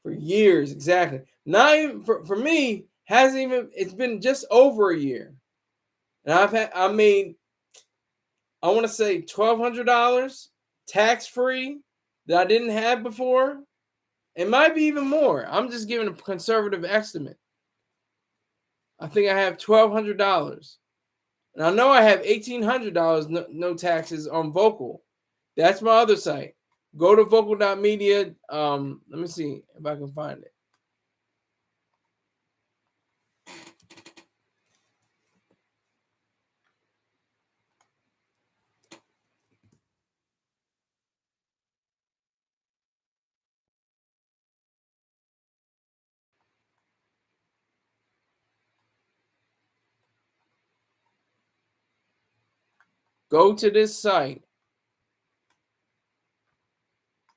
for years. Exactly. Not even for me. Hasn't even. It's been just over a year, and I made. I want to say $1,200 tax free that I didn't have before. It might be even more. I'm just giving a conservative estimate. I think I have $1,200. And I know I have $1,800 no taxes on Vocal. That's my other site. Go to vocal.media. Let me see if I can find it. Go to this site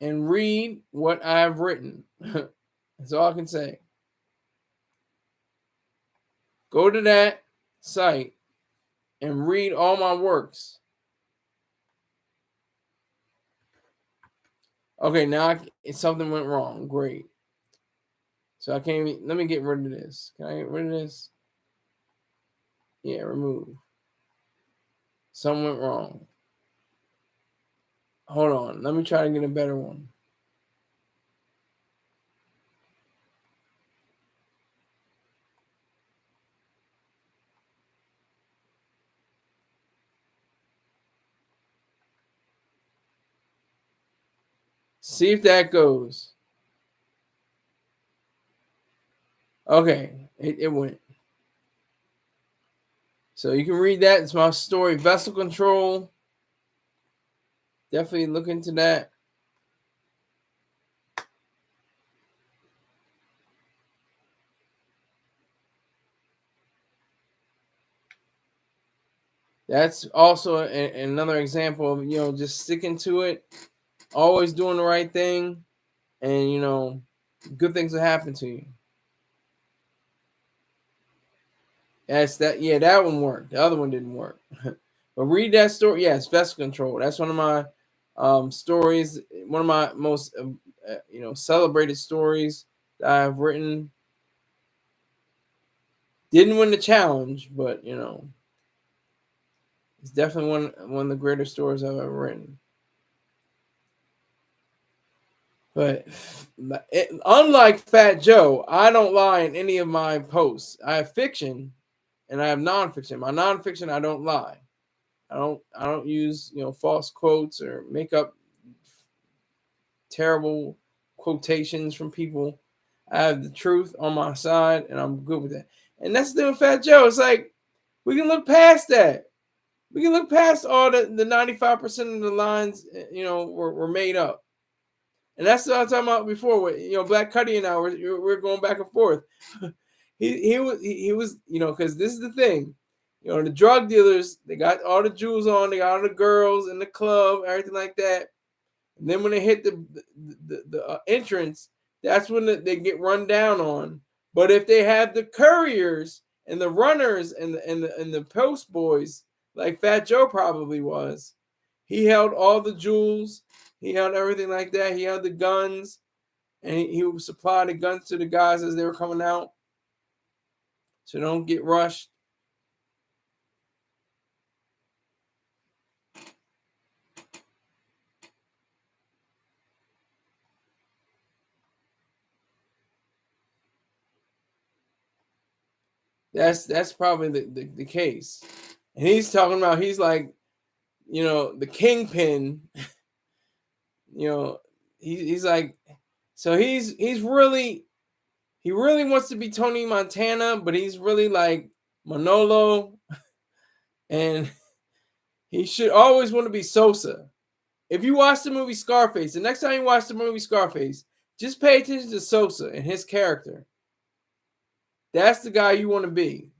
and read what I've written. That's all I can say. Go to that site and read all my works. Okay, now something went wrong. Great. So I can't even, let me get rid of this. Can I get rid of this? Yeah, remove. Something went wrong. Hold on. Let me try to get a better one. See if that goes. Okay, it went. So you can read that. It's my story. Vessel control. Definitely look into that. That's also another example of, just sticking to it, always doing the right thing, and, good things will happen to you. That's that. Yeah, that one worked. The other one didn't work. But read that story. Yeah, it's vessel control. That's one of my stories. One of my most celebrated stories that I've written. Didn't win the challenge, but it's definitely one of the greater stories I've ever written. But unlike Fat Joe, I don't lie in any of my posts. I have fiction and I have nonfiction. My nonfiction, I don't lie. I don't use false quotes or make up terrible quotations from people. I have the truth on my side, and I'm good with that. And that's the thing with Fat Joe. It's like we can look past that. We can look past all the 95% of the lines, were made up. And that's what I was talking about before. With Black Cuddy and I we're going back and forth. he was because this is the thing. The drug dealers, they got all the jewels on, they got all the girls in the club, everything like that. And then when they hit the entrance, that's when they get run down on. But if they have the couriers and the runners and the post boys, like Fat Joe probably was, he held all the jewels, he held everything like that. He held the guns, and he would supply the guns to the guys as they were coming out, so don't get rushed. That's probably the case. And he's talking about, he's like, the kingpin. He's like, so he really wants to be Tony Montana, but he's really like Manolo, and he should always want to be Sosa. If you watch the movie Scarface, the next time you watch the movie Scarface, just pay attention to Sosa and his character. That's the guy you want to be.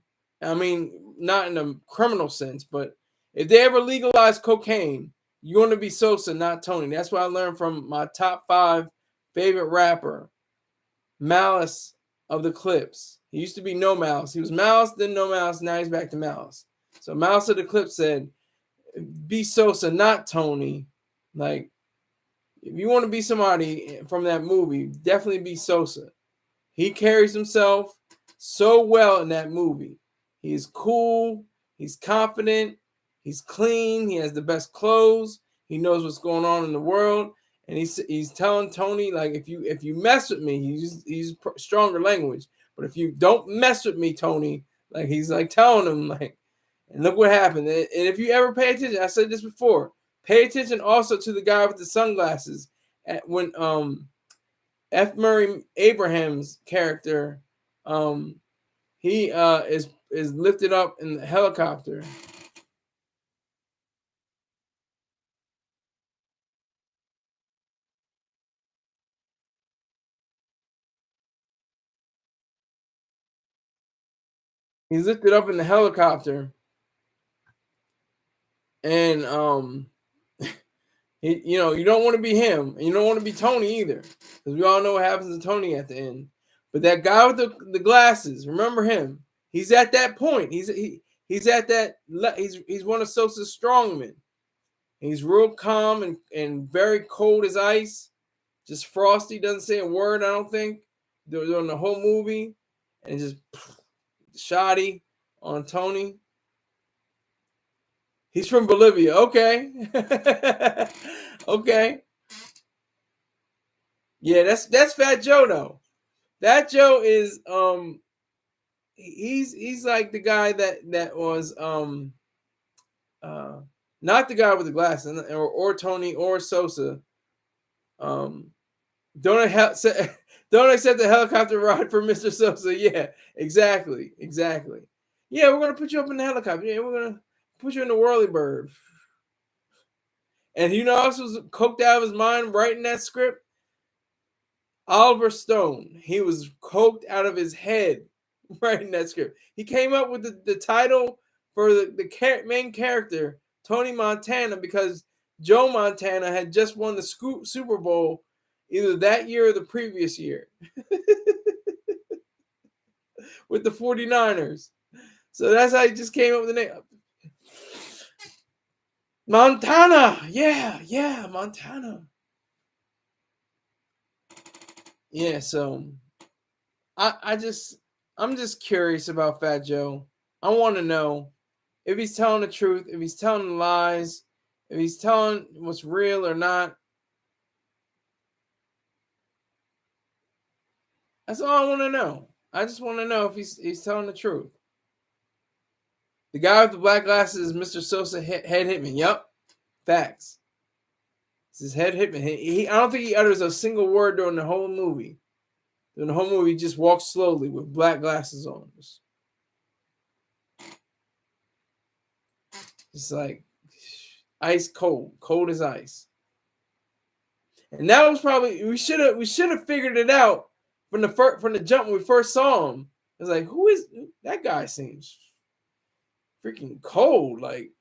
I mean, not in a criminal sense, but if they ever legalize cocaine, you want to be Sosa, not Tony. That's what I learned from my top 5 favorite rapper, Malice of the Clips. He used to be No Malice. He was Malice, then No Malice. Now he's back to Malice. So Malice of the Clips said, be Sosa, not Tony. Like, if you want to be somebody from that movie, definitely be Sosa. He carries himself so well in that movie. He's cool. He's confident. He's clean. He has the best clothes. He knows what's going on in the world. And he's telling Tony, like, if you mess with me, he's stronger language. But if you don't mess with me, Tony, like, he's like telling him, like, and look what happened. And if you ever pay attention, I said this before, pay attention also to the guy with the sunglasses. When F. Murray Abraham's character, he is lifted up in the helicopter. He's lifted up in the helicopter, and you don't want to be him, and you don't want to be Tony either, because we all know what happens to Tony at the end. But that guy with the glasses, remember him? He's at that point. He's at that. He's one of Sosa's strongmen. He's real calm and very cold as ice. Just frosty, doesn't say a word, I don't think, during the whole movie, and just shoddy on Tony. He's from Bolivia. Okay. Okay. Yeah, that's Fat Joe though. Fat Joe is he's like the guy that was uh not the guy with the glasses or Tony or Sosa. Um don't don't accept the helicopter ride for Mr. Sosa. Yeah, exactly. Exactly. Yeah, we're gonna put you up in the helicopter. Yeah, we're gonna put you in the whirly bird. And you know who else was coked out of his mind writing that script? Oliver Stone. He was coked out of his head writing that script. He came up with the title for the main character, Tony Montana, because Joe Montana had just won the Super Bowl either that year or the previous year with the 49ers. So that's how he just came up with the name. Montana. Yeah, Montana. Yeah, so I'm just curious about Fat Joe. I want to know if he's telling the truth, if he's telling lies, if he's telling what's real or not. That's all I want to know. I just want to know if he's telling the truth. The guy with the black glasses is Mr. Sosa head hitman. Yep, facts. It's his head hitman. I don't think he utters a single word during the whole movie. During the whole movie, he just walks slowly with black glasses on. It's like ice cold, cold as ice. And that was probably we should have figured it out from the jump when we first saw him. It's like, who is that guy? Seems freaking cold. Like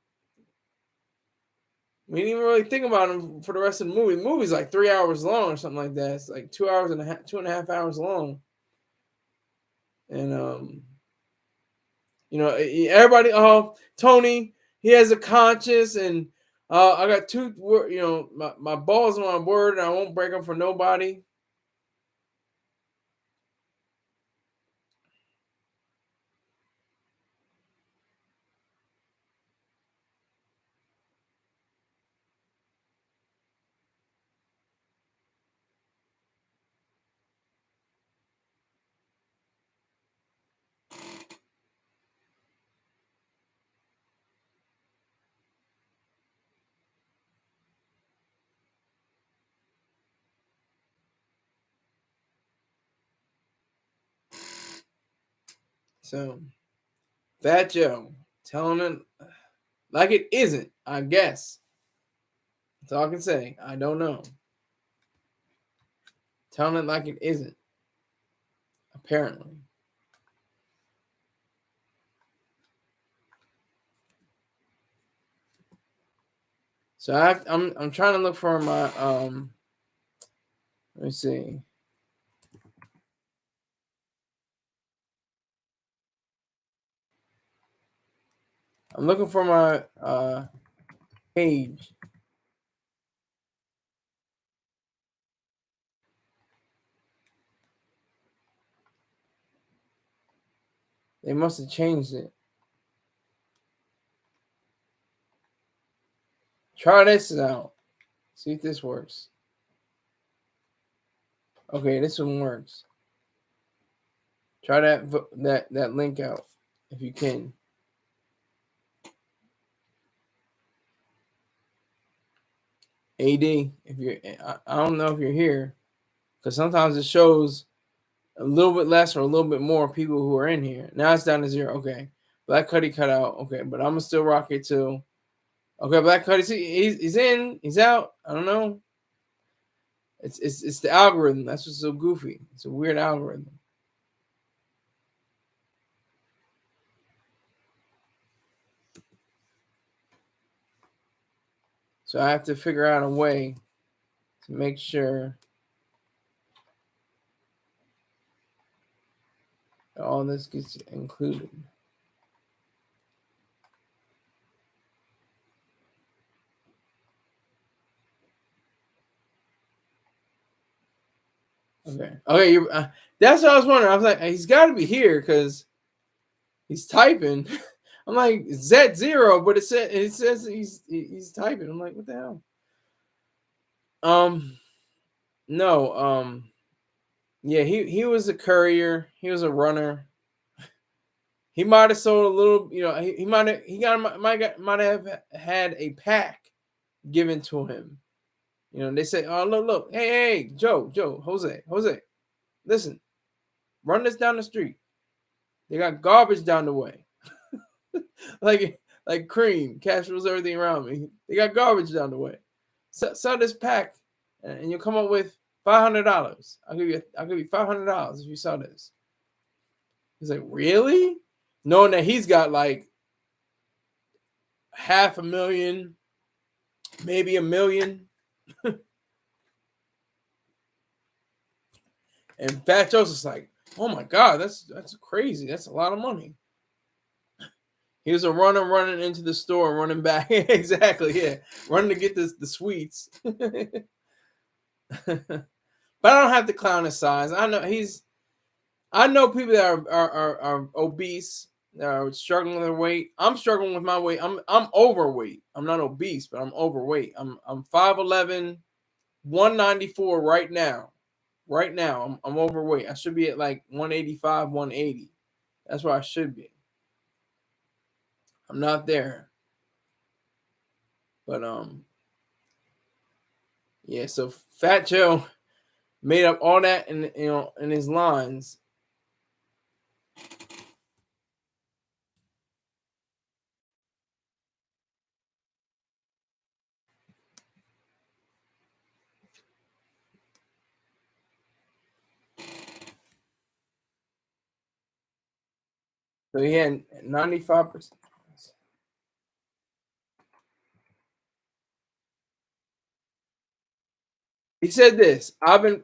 we didn't even really think about him for the rest of the movie. The movie's like 3 hours long or something like that. It's like 2.5 hours long. And everybody. Oh, Tony, he has a conscience, and I got two. My balls are on word, and I won't break them for nobody. So, Fat Joe telling it like it isn't, I guess. That's all I can say. I don't know. Telling it like it isn't, apparently. So I'm trying to look for my let me see. I'm looking for my page. They must have changed it. Try this out. See if this works. Okay, this one works. Try that link out if you can. AD, if you're, I don't know if you're here, because sometimes it shows a little bit less or a little bit more people who are in here. Now it's down to 0. Okay, Black Cuddy cut out. Okay, but I'm gonna still rock it too. Okay, Black Cuddy, see, he's in, he's out. I don't know. It's the algorithm. That's what's so goofy. It's a weird algorithm. So I have to figure out a way to make sure that all this gets included. Okay. That's what I was wondering. I was like, he's got to be here because he's typing. I'm like, it's at 0, but it says he's typing. I'm like, what the hell? No, yeah, he was a courier. He was a runner. He might have sold a little, he might have had a pack given to him. They say, "Oh, look, hey, Joe, Jose, listen, run this down the street. They got garbage down the way, like cream, cash rules everything around me. They got garbage down the way. Sell this pack, and you'll come up with $500. I'll give you $500 if you sell this." He's like, "Really?" Knowing that he's got like 500,000, maybe 1,000,000. And Fat Joe's like, "Oh my God, that's crazy. That's a lot of money." He was a runner running into the store, running back. Exactly, yeah. Running to get the sweets. But I don't have to clown his size. I know people that are obese, that are struggling with their weight. I'm struggling with my weight. I'm overweight. I'm not obese, but I'm overweight. I'm 5'11", 194 right now. Right now, I'm overweight. I should be at like 185, 180. That's where I should be. I'm not there. But yeah, so Fat Joe made up all that in his lines. So he had 95%. He said this: "I've been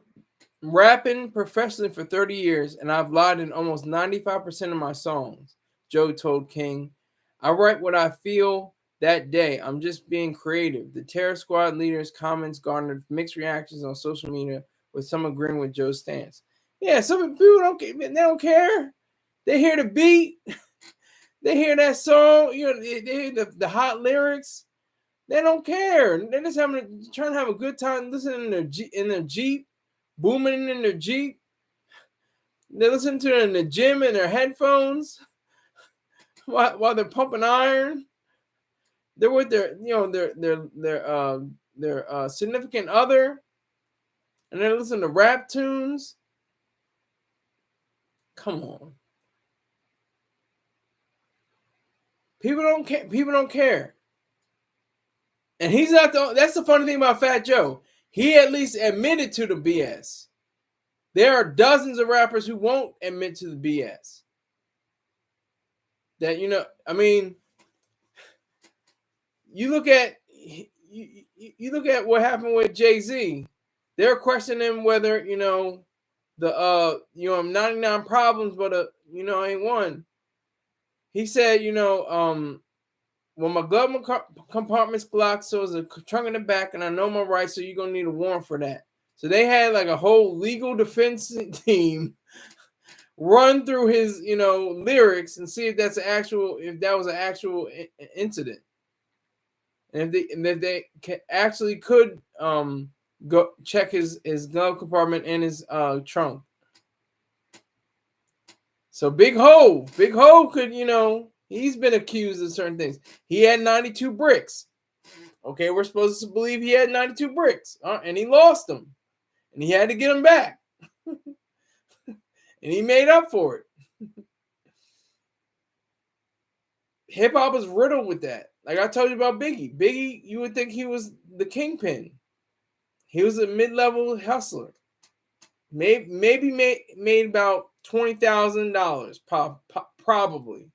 rapping professionally for 30 years, and I've lied in almost 95% of my songs," Joe told King. "I write what I feel that day. I'm just being creative." The Terror Squad leaders' comments garnered mixed reactions on social media, with some agreeing with Joe's stance. Yeah, some people they don't care. They hear the beat, they hear that song, they hear the hot lyrics. They don't care. They're just trying to have a good time listening in their Jeep, booming in their Jeep. They listen to it in the gym in their headphones while they're pumping iron. They're with their significant other, and they're listening to rap tunes. Come on, people don't care. People don't care, and he's not the. That's the funny thing about Fat Joe. He at least admitted to the BS. There are dozens of rappers who won't admit to the BS. That I mean, you look at what happened with Jay-Z. They're questioning whether the 99 problems, but ain't one. He said, when my glove compartment's locked, so it's a trunk in the back, and I know my rights, so you're gonna need a warrant for that. So they had like a whole legal defense team run through his lyrics and see if that was an actual incident, and if they actually could go check his glove compartment and his trunk. So Big Ho could, he's been accused of certain things. He had 92 bricks. Okay, we're supposed to believe he had 92 bricks, and he lost them, and he had to get them back, and he made up for it. Hip hop is riddled with that. Like I told you about Biggie. Biggie, you would think he was the kingpin. He was a mid-level hustler. Maybe made about $20,000, probably.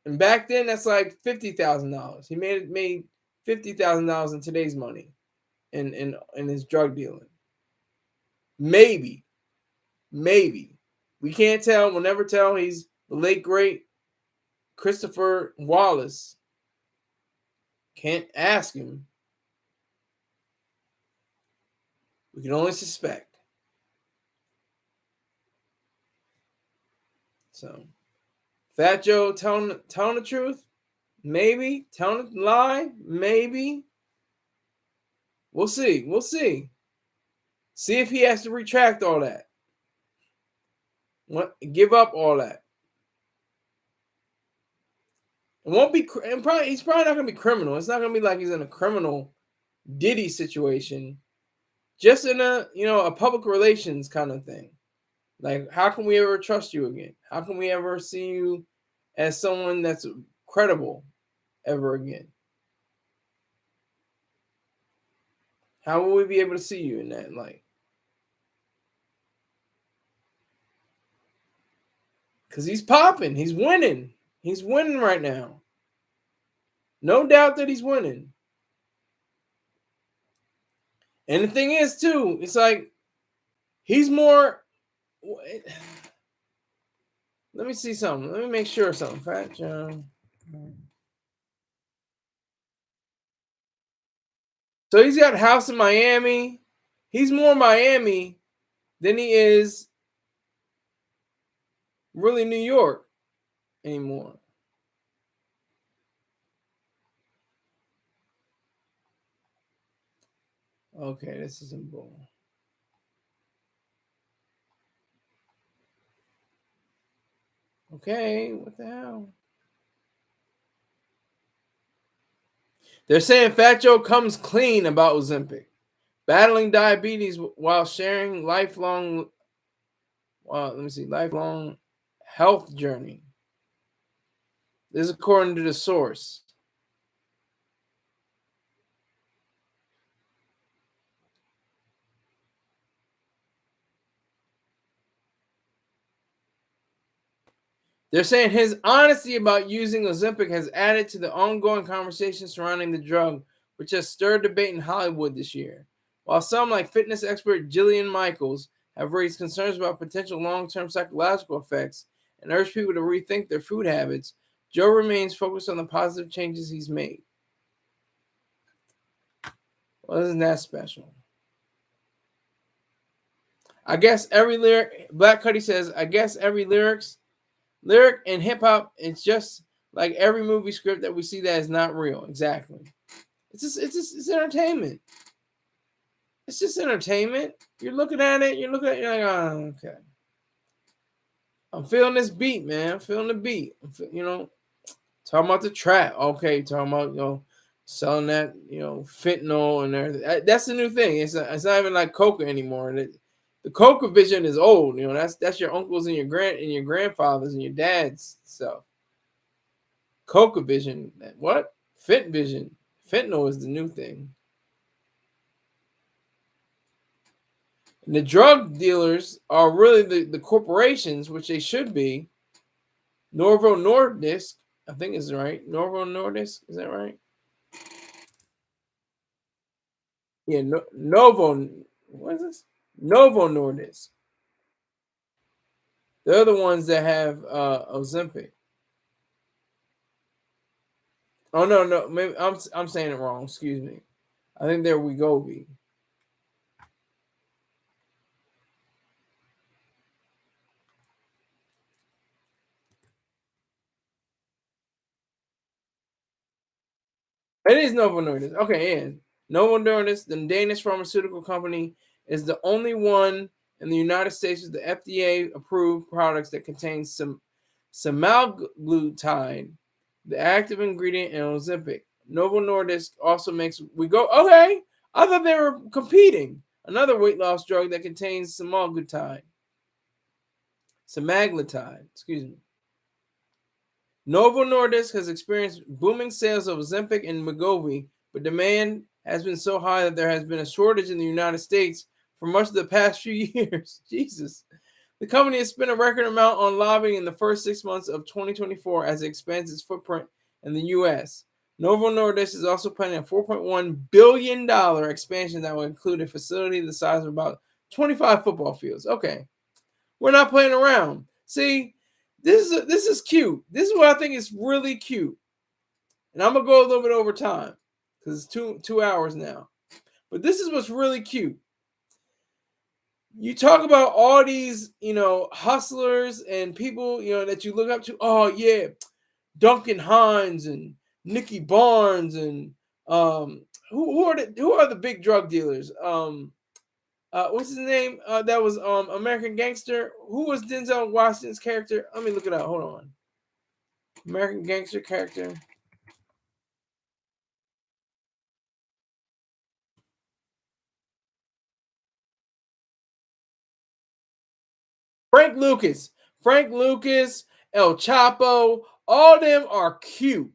And back then, that's like $50,000. He made $50,000 in today's money, in his drug dealing. Maybe we can't tell. We'll never tell. He's the late great Christopher Wallace. Can't ask him. We can only suspect. So, Fat Joe telling the truth, maybe. Telling a lie, maybe. We'll see. We'll see. See if he has to retract all that. Give up all that. It won't be. And probably he's probably not going to be criminal. It's not going to be like he's in a criminal Diddy situation. Just in a public relations kind of thing. Like, how can we ever trust you again? How can we ever see you as someone that's credible ever again? How will we be able to see you in that light? Because he's popping. He's winning. He's winning right now. No doubt that he's winning. And the thing is, too, it's like he's more. Let me see something. Let me make sure of something. Fat John. So he's got a house in Miami. He's more Miami than he is really New York anymore. Okay, this isn't bull. Okay, what the hell? They're saying Fat Joe comes clean about Ozempic, battling diabetes while sharing lifelong health journey. This is according to the source. They're saying his honesty about using Ozempic has added to the ongoing conversation surrounding the drug, which has stirred debate in Hollywood this year. While some, like fitness expert Jillian Michaels, have raised concerns about potential long-term psychological effects and urged people to rethink their food habits, Joe remains focused on the positive changes he's made. Well, isn't that special? I guess every lyric, Black Cuddy says, I guess every lyric in hip-hop, it's just like every movie script that we see that is not real. Exactly. It's entertainment. It's just entertainment. You're looking at it, you're like, oh, okay. I'm feeling this beat, man. I'm feeling the beat. Talking about the trap. Okay, talking about, selling that, fentanyl and everything. That's the new thing. It's not even like coca anymore. The coca vision is old. That's your uncles and your grandfathers and your dad's stuff. Coca vision. What? Fent vision. Fentanyl is the new thing. And the drug dealers are really the corporations, which they should be. Novo Nordisk, I think is right. Novo Nordisk, is that right? Yeah, Novo. What is this? Novo Nordisk. They're the ones that have Ozempic. Oh no, maybe I'm saying it wrong. Excuse me. I think they're Wegovy. It is Novo Nordisk. Okay, yeah. Novo Nordisk, the Danish pharmaceutical company, is the only one in the United States with the FDA-approved products that contain some semaglutide, the active ingredient in Ozempic. Novo Nordisk also makes Okay, I thought they were competing. Another weight loss drug that contains semaglutide. Excuse me. Novo Nordisk has experienced booming sales of Ozempic and Wegovy, but demand has been so high that there has been a shortage in the United States for much of the past few years. Jesus. The company has spent a record amount on lobbying in the first 6 months of 2024 as it expands its footprint in the U.S. Novo Nordisk is also planning a $4.1 billion expansion that will include a facility the size of about 25 football fields. Okay. We're not playing around. See, this is cute. This is what I think is really cute. And I'm going to go a little bit over time because it's two hours now. But this is what's really cute. You talk about all these, hustlers and people, that you look up to. Oh, yeah, Duncan Hines and Nicky Barnes and who are the big drug dealers? What's his name? That was American Gangster. Who was Denzel Washington's character? Let me look it up. Hold on. American Gangster character. Frank Lucas. Frank Lucas, El Chapo, all them are cute.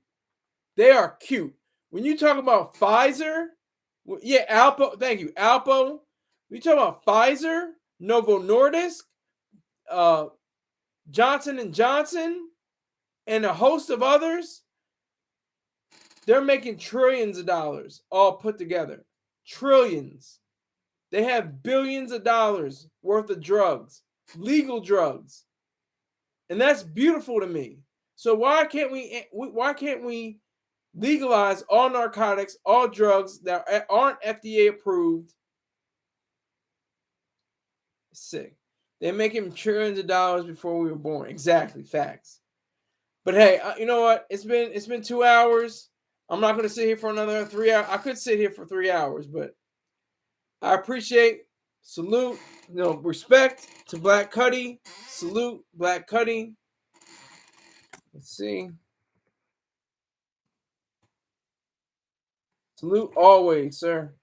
They are cute. When you talk about Pfizer, yeah, Alpo, thank you, Alpo. We talk about Pfizer, Novo Nordisk, uh, Johnson and Johnson, and a host of others. They're making trillions of dollars all put together. Trillions. They have billions of dollars worth of drugs, legal drugs. And that's beautiful to me. So why can't we legalize all narcotics, all drugs that aren't FDA approved? Sick. They're making trillions of dollars before we were born. Exactly, facts. But hey, you know what? It's been 2 hours. I'm not going to sit here for another 3 hours. I could sit here for 3 hours, but I appreciate, salute, respect to Black Cuddy. Salute Black Cuddy. Let's see. Salute always, sir.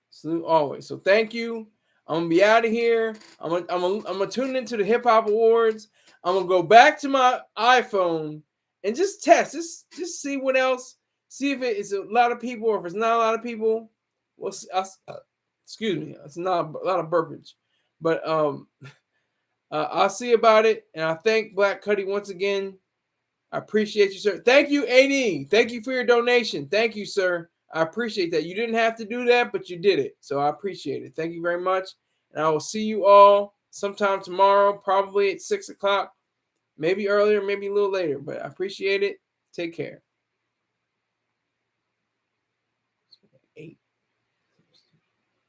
Salute always. So thank you. I'm gonna be out of here. I'm gonna tune into the Hip Hop Awards. I'm gonna go back to my iPhone and just test, just see what else. See if it's a lot of people or if it's not a lot of people. Well, excuse me, it's not a lot of burpage, but I'll see about it. And I thank Black Cuddy once again. I appreciate you, sir. Thank you, AD. Thank you for your donation. Thank you, sir. I appreciate that. You didn't have to do that, but you did it. So I appreciate it. Thank you very much. And I will see you all sometime tomorrow, probably at 6 o'clock, maybe earlier, maybe a little later. But I appreciate it. Take care.